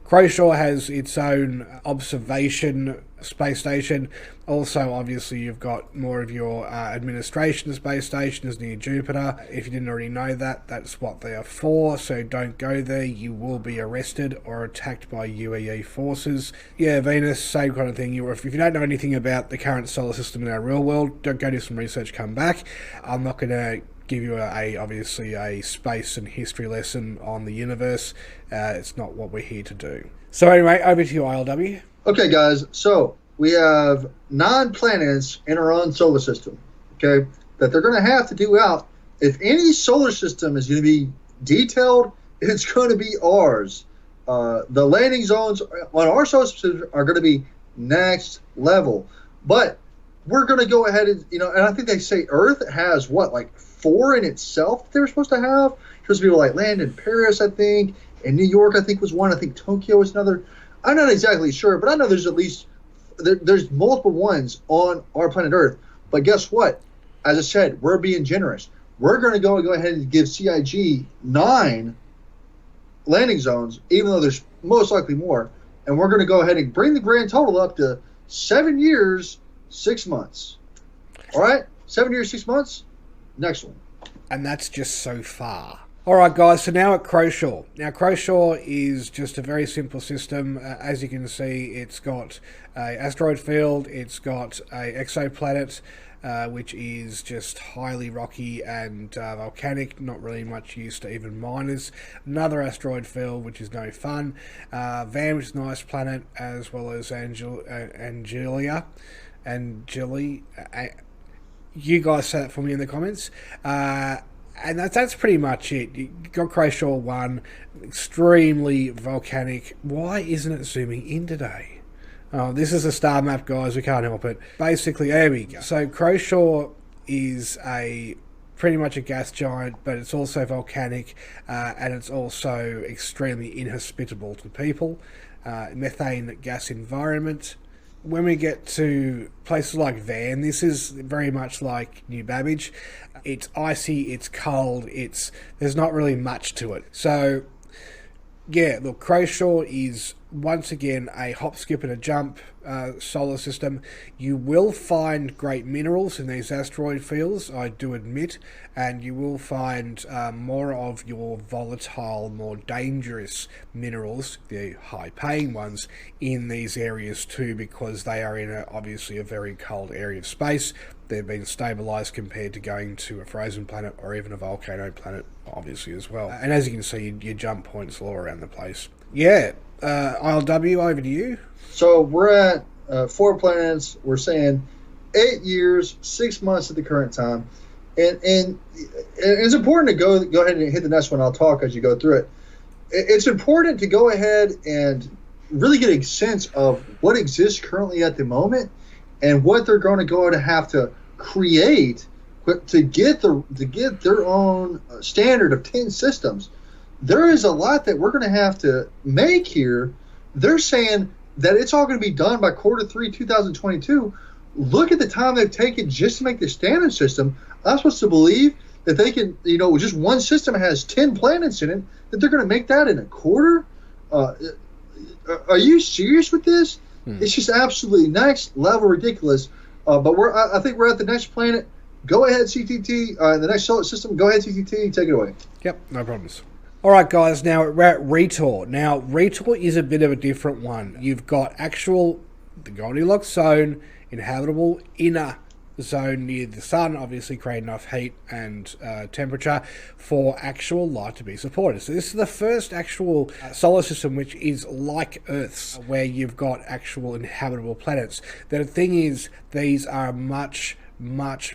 Croshaw has its own observation space station. Also, obviously, you've got more of your administration space stations near Jupiter. If you didn't already know that, that's what they are for, so don't go there. You will be arrested or attacked by UAE forces. Yeah, Venus, same kind of thing. If you don't know anything about the current solar system in our real world, don't go do some research, come back. I'm not going to give you obviously a space and history lesson on the universe. It's not what we're here to do. So anyway, over to you, ILW. Okay, guys. So we have 9 planets in our own solar system, okay, that they're going to have to do out. If any solar system is going to be detailed, it's going to be ours. The landing zones on our solar system are going to be next level. But we're going to go ahead and, and I think they say Earth has, like 4 in itself that they were supposed to have. Supposed to be like land in Paris, I think, and New York, I think, was one. I think Tokyo was another. I'm not exactly sure, but I know there's at least there's multiple ones on our planet Earth. But guess what? As I said, we're being generous. We're going to go ahead and give CIG 9 landing zones, even though there's most likely more. And we're going to go ahead and bring the grand total up to 7 years, 6 months. All right? 7 years, 6 months. Next one. And that's just so far. All right, guys, so now at Croshaw. Now, Croshaw is just a very simple system. As you can see, it's got an asteroid field, it's got an exoplanet, which is just highly rocky and volcanic, not really much use to even miners. Another asteroid field, which is no fun. Van, which is a nice planet, as well as Angelia. You guys say that for me in the comments. And that's pretty much it. You got Croshaw 1, extremely volcanic. Why isn't it zooming in today? Oh, this is a star map, guys. We can't help it. Basically, there we go. So Croshaw is pretty much a gas giant, but it's also volcanic, and it's also extremely inhospitable to people. Methane gas environment. When we get to places like Van, this is very much like New Babbage. It's icy, it's cold, there's not really much to it. So, yeah, look, Croshaw is once again a hop, skip and a jump solar system. You will find great minerals in these asteroid fields, I do admit, and you will find more of your volatile, more dangerous minerals, the high-paying ones, in these areas too, because they are in obviously a very cold area of space. They've been stabilised compared to going to a frozen planet or even a volcano planet, obviously, as well. And as you can see, your jump points all around the place. Yeah, ILW, over to you. So we're at 4 planets. We're saying 8 years, 6 months at the current time. And it's important to go ahead and hit the next one. I'll talk as you go through it. It's important to go ahead and really get a sense of what exists currently at the moment and what they're going to go to have to create to get their own standard of 10 systems. there is a lot that we're going to have to make here. They're saying that it's all going to be done by Q3 2022. Look at the time they've taken just to make the standard system. I'm supposed to believe that they can, just one system has 10 planets in it, that they're going to make that in a quarter? Are you serious with this? It's just absolutely next level ridiculous. But I think we're at the next planet. Go ahead, CTT. The next solar system. Go ahead, CTT. Take it away. Yep, no problems. All right, guys. Now we're at Rhetor. Now Rhetor is a bit of a different one. You've got the Goldilocks zone, inhabitable inner zone near the sun, obviously create enough heat and temperature for actual life to be supported. So this is the first actual solar system which is like Earth's, where you've got actual inhabitable planets. The thing is, these are much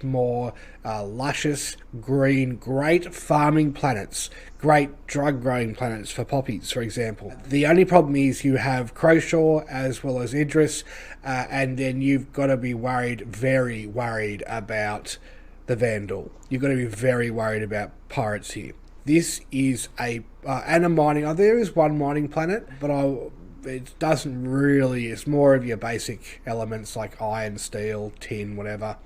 more luscious, green, great farming planets, great drug growing planets for poppies, for example. The only problem is you have Croshaw as well as Idris, and then you've got to be very worried about the Vandal. You've got to be very worried about pirates here. This is and a mining. There is one mining planet, but it doesn't really. It's more of your basic elements like iron, steel, tin, whatever.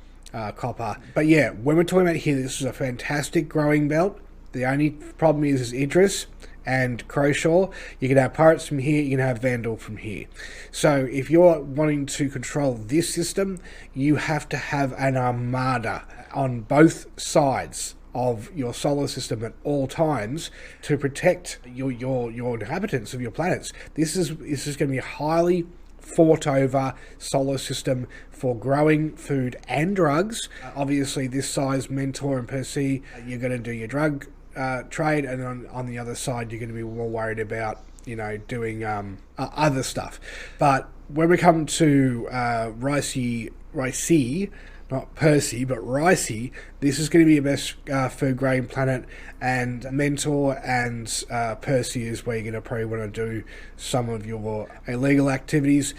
Copper. But yeah, when we're talking about here, this is a fantastic growing belt. The only problem is Idris and Croshaw. You can have pirates from here, you can have Vandal from here. So if you're wanting to control this system, you have to have an armada on both sides of your solar system at all times to protect your inhabitants of your planets. This is going to be highly fought over solar system for growing food and drugs. Obviously, this size, Mentor and Percy, you're going to do your drug trade, and on the other side, you're going to be more worried about, doing other stuff. But when we come to Ricey, not Percy, but Ricey, this is going to be your best food growing planet, and Mentor and Percy is where you're going to probably want to do some of your illegal activities.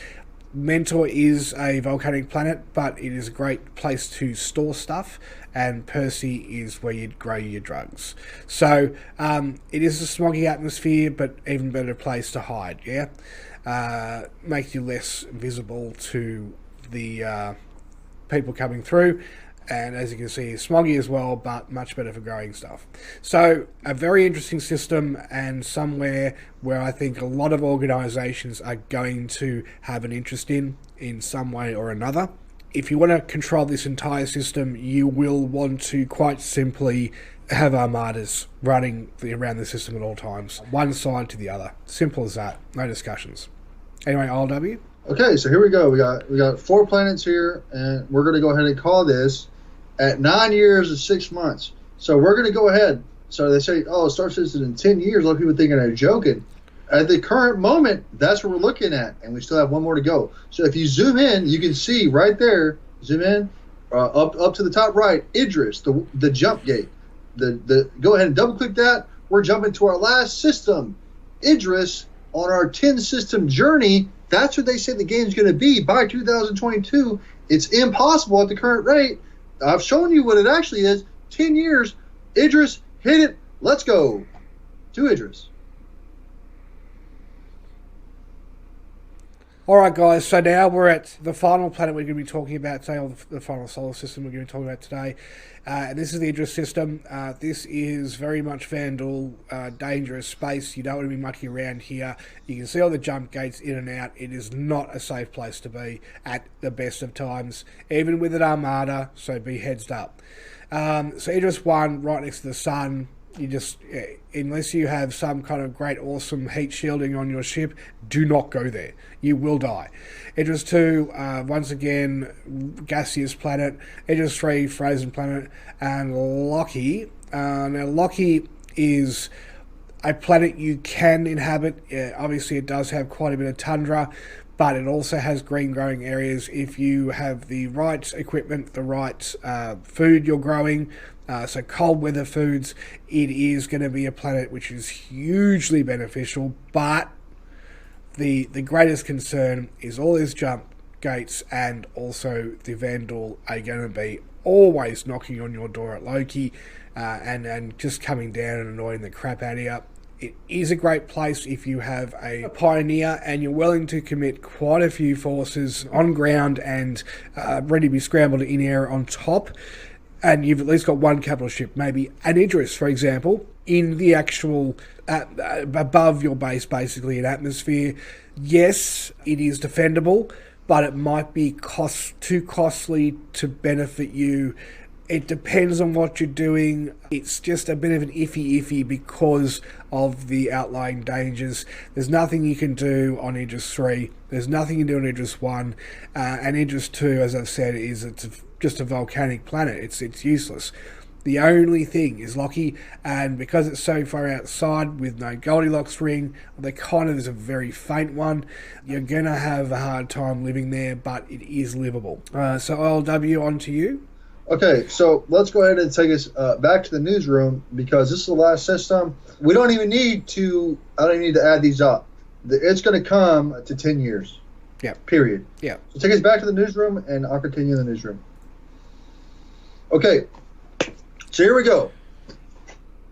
Mentor is a volcanic planet, but it is a great place to store stuff, and Percy is where you'd grow your drugs. So it is a smoggy atmosphere, but even better place to hide, makes you less visible to the people coming through, and as you can see, it's smoggy as well, but much better for growing stuff. So a very interesting system, and somewhere where I think a lot of organizations are going to have an interest in some way or another. If you want to control this entire system, you will want to quite simply have armadas running around the system at all times, one side to the other. Simple as that. No discussions. Anyway, RLW. Okay, so here we go. We got 4 planets here, and we're going to go ahead and call this at 9 years and 6 months. So we're going to go ahead. So they say, Star Citizen in 10 years. A lot of people thinking they're joking. At the current moment, that's what we're looking at, and we still have one more to go. So if you zoom in, you can see right there. Zoom in, up to the top right, Idris, the jump gate. Go ahead and double click that. We're jumping to our last system, Idris, on our 10 system journey. That's what they say the game's going to be by 2022. It's impossible at the current rate. I've shown you what it actually is. 10 years. Idris, hit it. Let's go to Idris. All right, guys, so now we're at the final planet we're going to be talking about today, or the final solar system we're going to be talking about today. This is the Idris system. This is very much Vandal, dangerous space. You don't want to be mucking around here. You can see all the jump gates in and out. It is not a safe place to be at the best of times, even with an armada, so be heads up. So Idris 1, right next to the sun. You just, unless you have some kind of great awesome heat shielding on your ship, do not go there. You will die. Idris 2, once again, gaseous planet. Idris 3, frozen planet. And Loki. Now, Loki is a planet you can inhabit. Obviously, it does have quite a bit of tundra, but it also has green growing areas if you have the right equipment, the right food you're growing. So cold weather foods, it is going to be a planet which is hugely beneficial, but the greatest concern is all these jump gates, and also the Vandal are going to be always knocking on your door at Loki and just coming down and annoying the crap out of you. It is a great place if you have a pioneer and you're willing to commit quite a few forces on ground and ready to be scrambled in air on top. And you've at least got one capital ship, maybe an Idris, for example, in the actual, above your base, basically, in atmosphere. Yes, it is defendable, but it might be too costly to benefit you. It depends on what you're doing. It's just a bit of an iffy because of the outlying dangers. There's nothing you can do on Idris 3. There's nothing you can do on Idris 1. And Idris 2, as I've said, it's just a volcanic planet. It's useless. The only thing is Loki, and because it's so far outside with no Goldilocks ring, the kind of is a very faint one, you're going to have a hard time living there, but it is livable. So OLW, on to you. Okay, so let's go ahead and take us back to the newsroom, because this is the last system. We don't even need to, I don't even need to add these up. It's going to come to 10 years. Yeah. Period. Yeah. So take us back to the newsroom, and I'll continue in the newsroom. Okay, so here we go.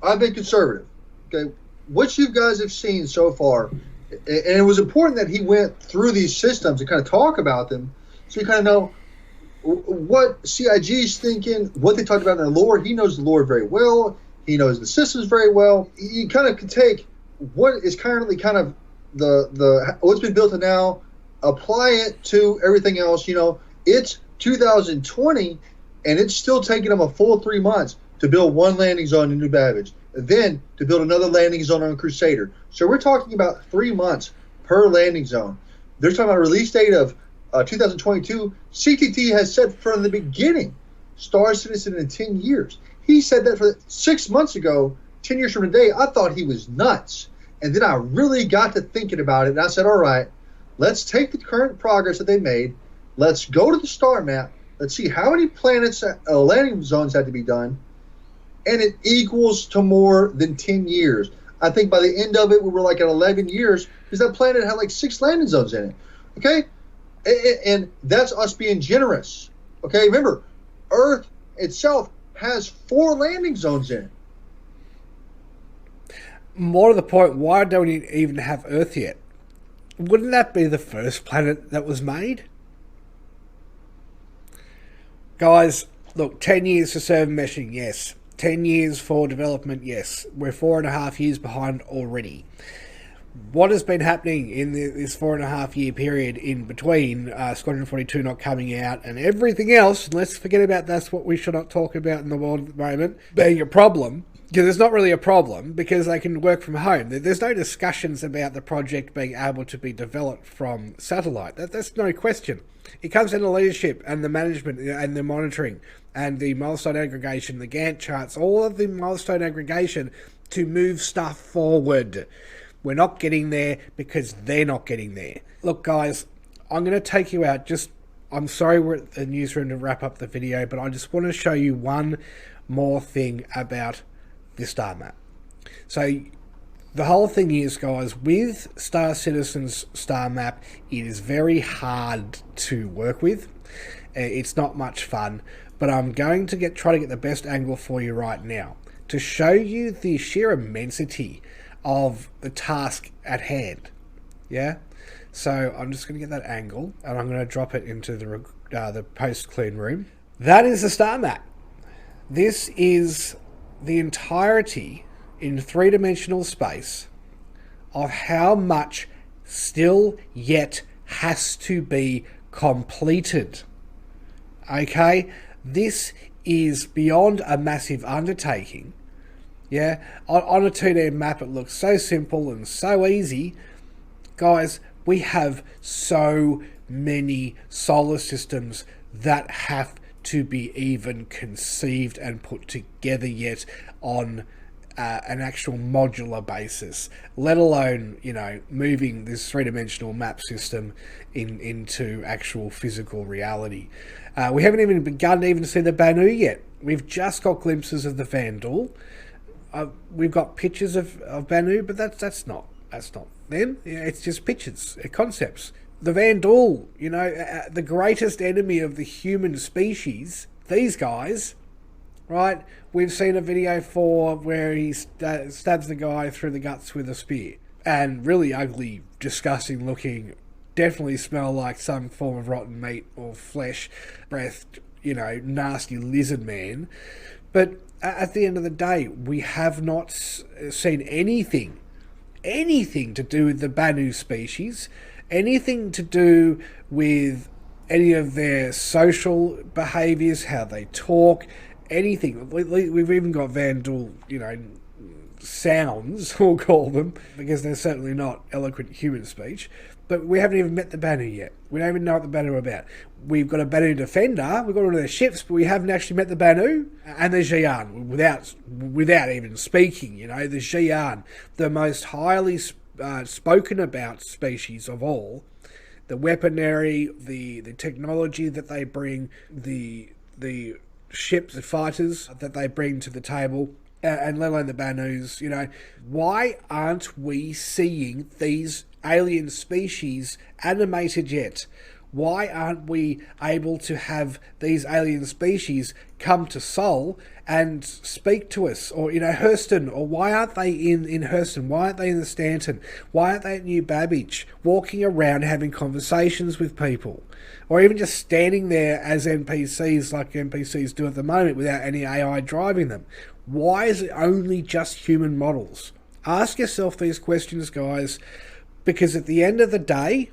I've been conservative. Okay, what you guys have seen so far, and it was important that he went through these systems and kind of talk about them, so you kind of know what CIG is thinking, what they talked about in their lore. He knows the lore very well. He knows the systems very well. You kind of can take what is currently kind of the what's been built to now, apply it to everything else. You know, it's 2020, and it's still taking them a full 3 months to build one landing zone in New Babbage, then to build another landing zone on Crusader. So we're talking about 3 months per landing zone. They're talking about a release date of 2022. CTT has said from the beginning, Star Citizen in 10 years. He said that for 6 months ago, 10 years from today. I thought he was nuts. And then I really got to thinking about it, and I said, all right, let's take the current progress that they made. Let's go to the star map. Let's see how many planets, landing zones had to be done. And it equals to more than 10 years. I think by the end of it, we were like at 11 years, because that planet had like 6 landing zones in it. Okay? And that's us being generous. Okay, remember, Earth itself has 4 landing zones in it. More to the point, why don't we even have Earth yet? Wouldn't that be the first planet that was made? Guys, look, 10 years for server meshing, yes. 10 years for development, yes. We're 4.5 years behind already. What has been happening in this 4.5 year period in between Squadron 42 not coming out and everything else, and let's forget about that's what we should not talk about in the world at the moment, being a problem, because it's not really a problem, because they can work from home. There's no discussions about the project being able to be developed from satellite. That's no question. It comes down to leadership and the management and the monitoring and the milestone aggregation, the Gantt charts, all of the milestone aggregation to move stuff forward. We're not getting there because they're not getting there. Look, guys, I'm going to take you out. I'm sorry we're at the newsroom to wrap up the video, but I just want to show you one more thing about the star map. So the whole thing is, guys, with Star Citizen's star map, it is very hard to work with. It's not much fun, but I'm going to try to get the best angle for you right now to show you the sheer immensity of the task at hand. Yeah, so I'm just going to get that angle and I'm going to drop it into the post clean room. That is the star map. This is the entirety in 3-dimensional space of how much still yet has to be completed. Okay, this is beyond a massive undertaking. Yeah, on a 2D map it looks so simple and so easy. Guys, we have so many solar systems that have to be even conceived and put together yet on an actual modular basis, let alone, you know, moving this 3-dimensional map system into actual physical reality. We haven't even begun to even see the Banu yet. We've just got glimpses of the Vandal. We've got pictures of Banu, but that's not them. You know, it's just pictures, concepts. The Vandal, you know, the greatest enemy of the human species, these guys right? We've seen a video for where he stabs the guy through the guts with a spear. And really ugly, disgusting looking, definitely smell like some form of rotten meat or flesh, breathed, nasty lizard man. But at the end of the day, we have not seen anything to do with the Banu species, anything to do with any of their social behaviours, how they talk, anything. We've even got Vandal, sounds, we'll call them, because they're certainly not eloquent human speech. But we haven't even met the Banu yet. We don't even know what the Banu are about. We've got a Banu defender, we've got one of their ships, but we haven't actually met the Banu and the Xi'an without even speaking. The Xi'an, the most highly spoken about species of all. The weaponry, the technology that they bring, the ships, the fighters that they bring to the table, and let alone the Banus. Why aren't we seeing these alien species animated yet? Why aren't we able to have these alien species come to Sol and speak to us? Or, Hurston, or why aren't they in Hurston? Why aren't they in the Stanton? Why aren't they at New Babbage, walking around having conversations with people? Or even just standing there as NPCs like NPCs do at the moment without any AI driving them? Why is it only just human models? Ask yourself these questions, guys, because at the end of the day,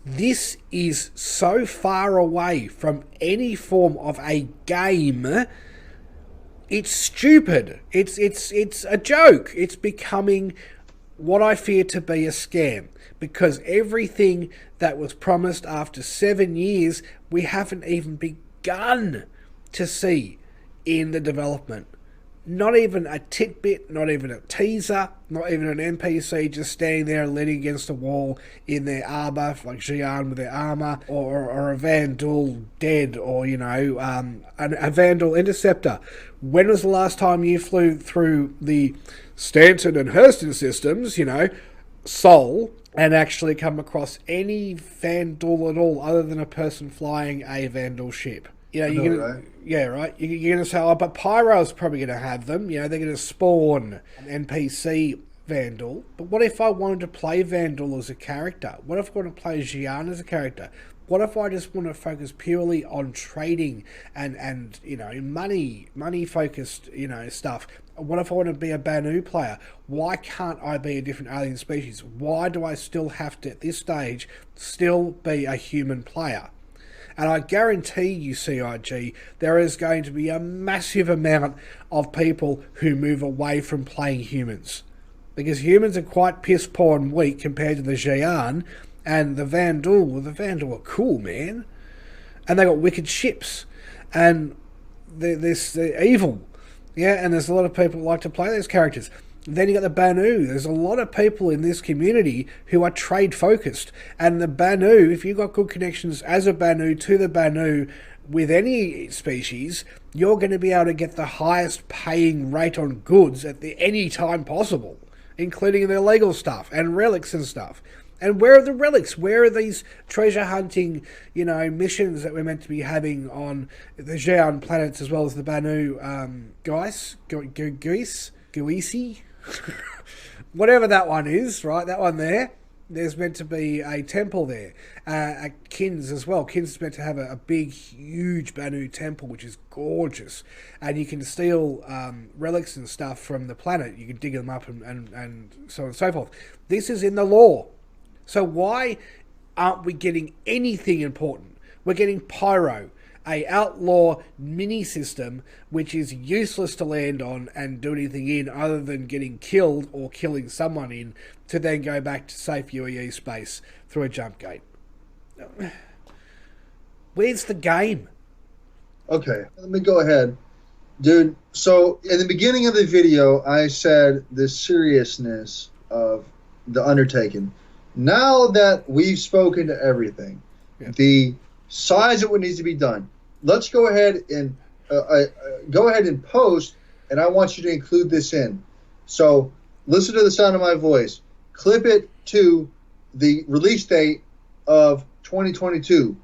this is so far away from any form of a game. It's stupid. It's a joke. It's becoming what I fear to be a scam, because everything that was promised after 7 years, we haven't even begun to see in the development. Not even a tidbit, not even a teaser, not even an NPC just standing there leaning against a wall in their armour, like Xi'an with their armour, or a Vandal dead, or, a Vandal interceptor. When was the last time you flew through the Stanton and Hurston systems, Sol, and actually come across any Vandal at all other than a person flying a Vandal ship? You're gonna, yeah, right. You're going to say, but Pyro's probably going to have them. They're going to spawn an NPC Vandal. But what if I wanted to play Vandal as a character? What if I want to play Xi'an as a character? What if I just want to focus purely on trading and money focused, stuff? What if I want to be a Banu player? Why can't I be a different alien species? Why do I still have to, at this stage, still be a human player? And I guarantee you, CIG, there is going to be a massive amount of people who move away from playing humans. Because humans are quite piss poor and weak compared to the Xi'an, and the Vandal are cool, man. And they got wicked ships. And they're evil. Yeah, and there's a lot of people who like to play those characters. Then you got the Banu. There's a lot of people in this community who are trade focused. And the Banu, if you've got good connections as a Banu to the Banu with any species, you're going to be able to get the highest paying rate on goods at any time possible, including the illegal stuff and relics and stuff. And where are the relics? Where are these treasure hunting, missions that we're meant to be having on the Xi'an planets as well as the Banu Guisi? Whatever that one is, right? That one there. There's meant to be a temple there. At Kins as well. Kins is meant to have a big, huge Banu temple, which is gorgeous. And you can steal relics and stuff from the planet. You can dig them up and so on and so forth. This is in the lore. So why aren't we getting anything important? We're getting Pyro, a outlaw mini system which is useless to land on and do anything in other than getting killed or killing someone in to then go back to safe UEE space through a jump gate. Where's the game? Okay, let me go ahead. Dude, so in the beginning of the video, I said the seriousness of the undertaking. Now that we've spoken to everything, the size of what needs to be done, let's go ahead and post, and I want you to include this in. So listen to the sound of my voice. Clip it to the release date of 2022,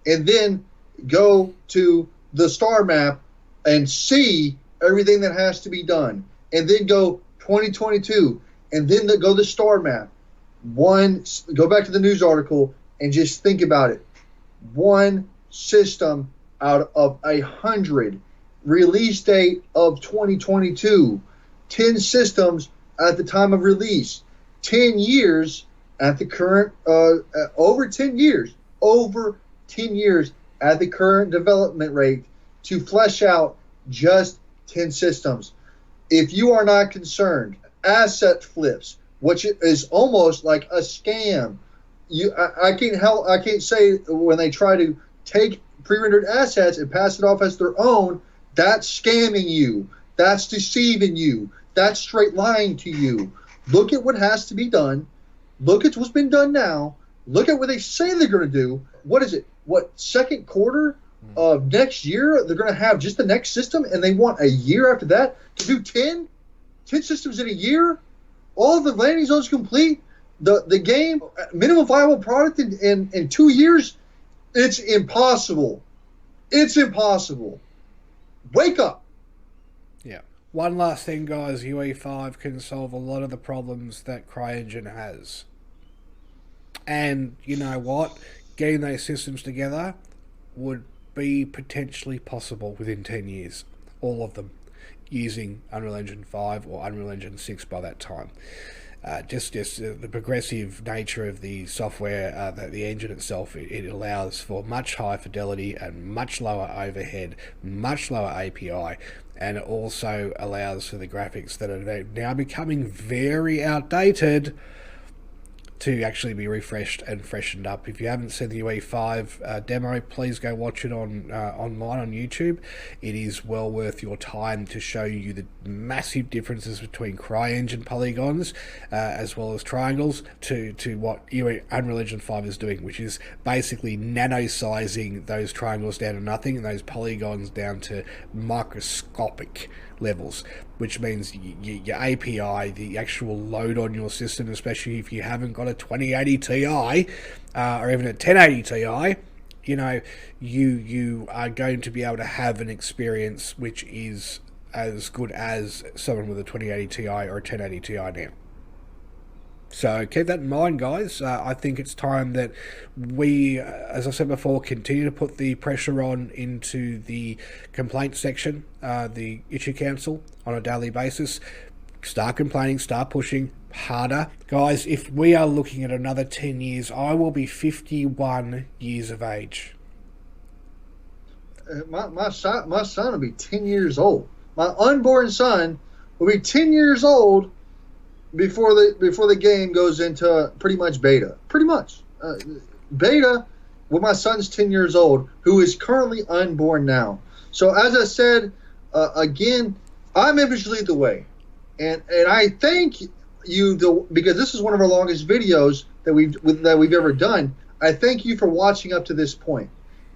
and then go to the star map and see everything that has to be done, and then go 2022, and then go the star map. Go back to the news article and just think about it. One system out of 100, release date of 2022, 10 systems at the time of release, 10 years at the current, over 10 years at the current development rate to flesh out just 10 systems. If you are not concerned, asset flips, which is almost like a scam. I can't say when they try to take pre-rendered assets and pass it off as their own, that's scamming you. That's deceiving you. That's straight lying to you. Look at what has to be done. Look at what's been done now. Look at what they say they're going to do. What is it? Second quarter of next year, they're going to have just the next system, and they want a year after that to do 10 systems in a year? All of the landing zones complete? The game, minimum viable product in 2 years? It's impossible. It's impossible. Wake up. Yeah. One last thing, guys. UE5 can solve a lot of the problems that CryEngine has. And you know what? Getting those systems together would be potentially possible within 10 years. All of them. Using Unreal Engine 5 or Unreal Engine 6 by that time. Just the progressive nature of the software, that the engine itself, it allows for much higher fidelity and much lower overhead, much lower API, and it also allows for the graphics that are now becoming very outdated to actually be refreshed and freshened up. If you haven't seen the UE5 demo, please go watch it online on YouTube. It is well worth your time to show you the massive differences between CryEngine polygons as well as triangles to what Unreal Engine 5 is doing, which is basically nano-sizing those triangles down to nothing and those polygons down to microscopic levels, which means your API, the actual load on your system, especially if you haven't got a 2080 Ti or even a 1080 Ti, you are going to be able to have an experience which is as good as someone with a 2080 Ti or a 1080 Ti now. So keep that in mind, guys. I think it's time that we, as I said before, continue to put the pressure on into the complaint section, the issue council, on a daily basis. Start complaining, start pushing harder. Guys, if we are looking at another 10 years, I will be 51 years of age. My son will be 10 years old. My unborn son will be 10 years old before the game goes into pretty much beta. Pretty much. Beta when my son's 10 years old, who is currently unborn now. So as I said, again, I'm eventually the way. And I thank you, because this is one of our longest videos that we've ever done. I thank you for watching up to this point.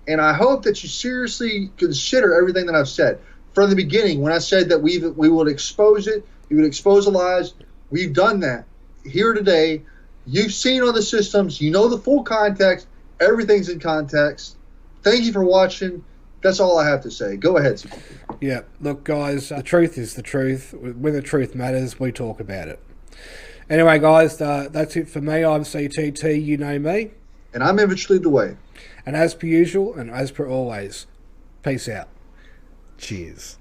And I hope that you seriously consider everything that I've said. From the beginning, when I said that we would expose it, we would expose the lies, we've done that here today. You've seen all the systems. You know the full context. Everything's in context. Thank you for watching. That's all I have to say. Go ahead, CIG. Yeah, look, guys, the truth is the truth. When the truth matters, we talk about it. Anyway, guys, that's it for me. I'm CTT. You know me. And I'm eventually the way. And as per usual, and as per always, peace out. Cheers.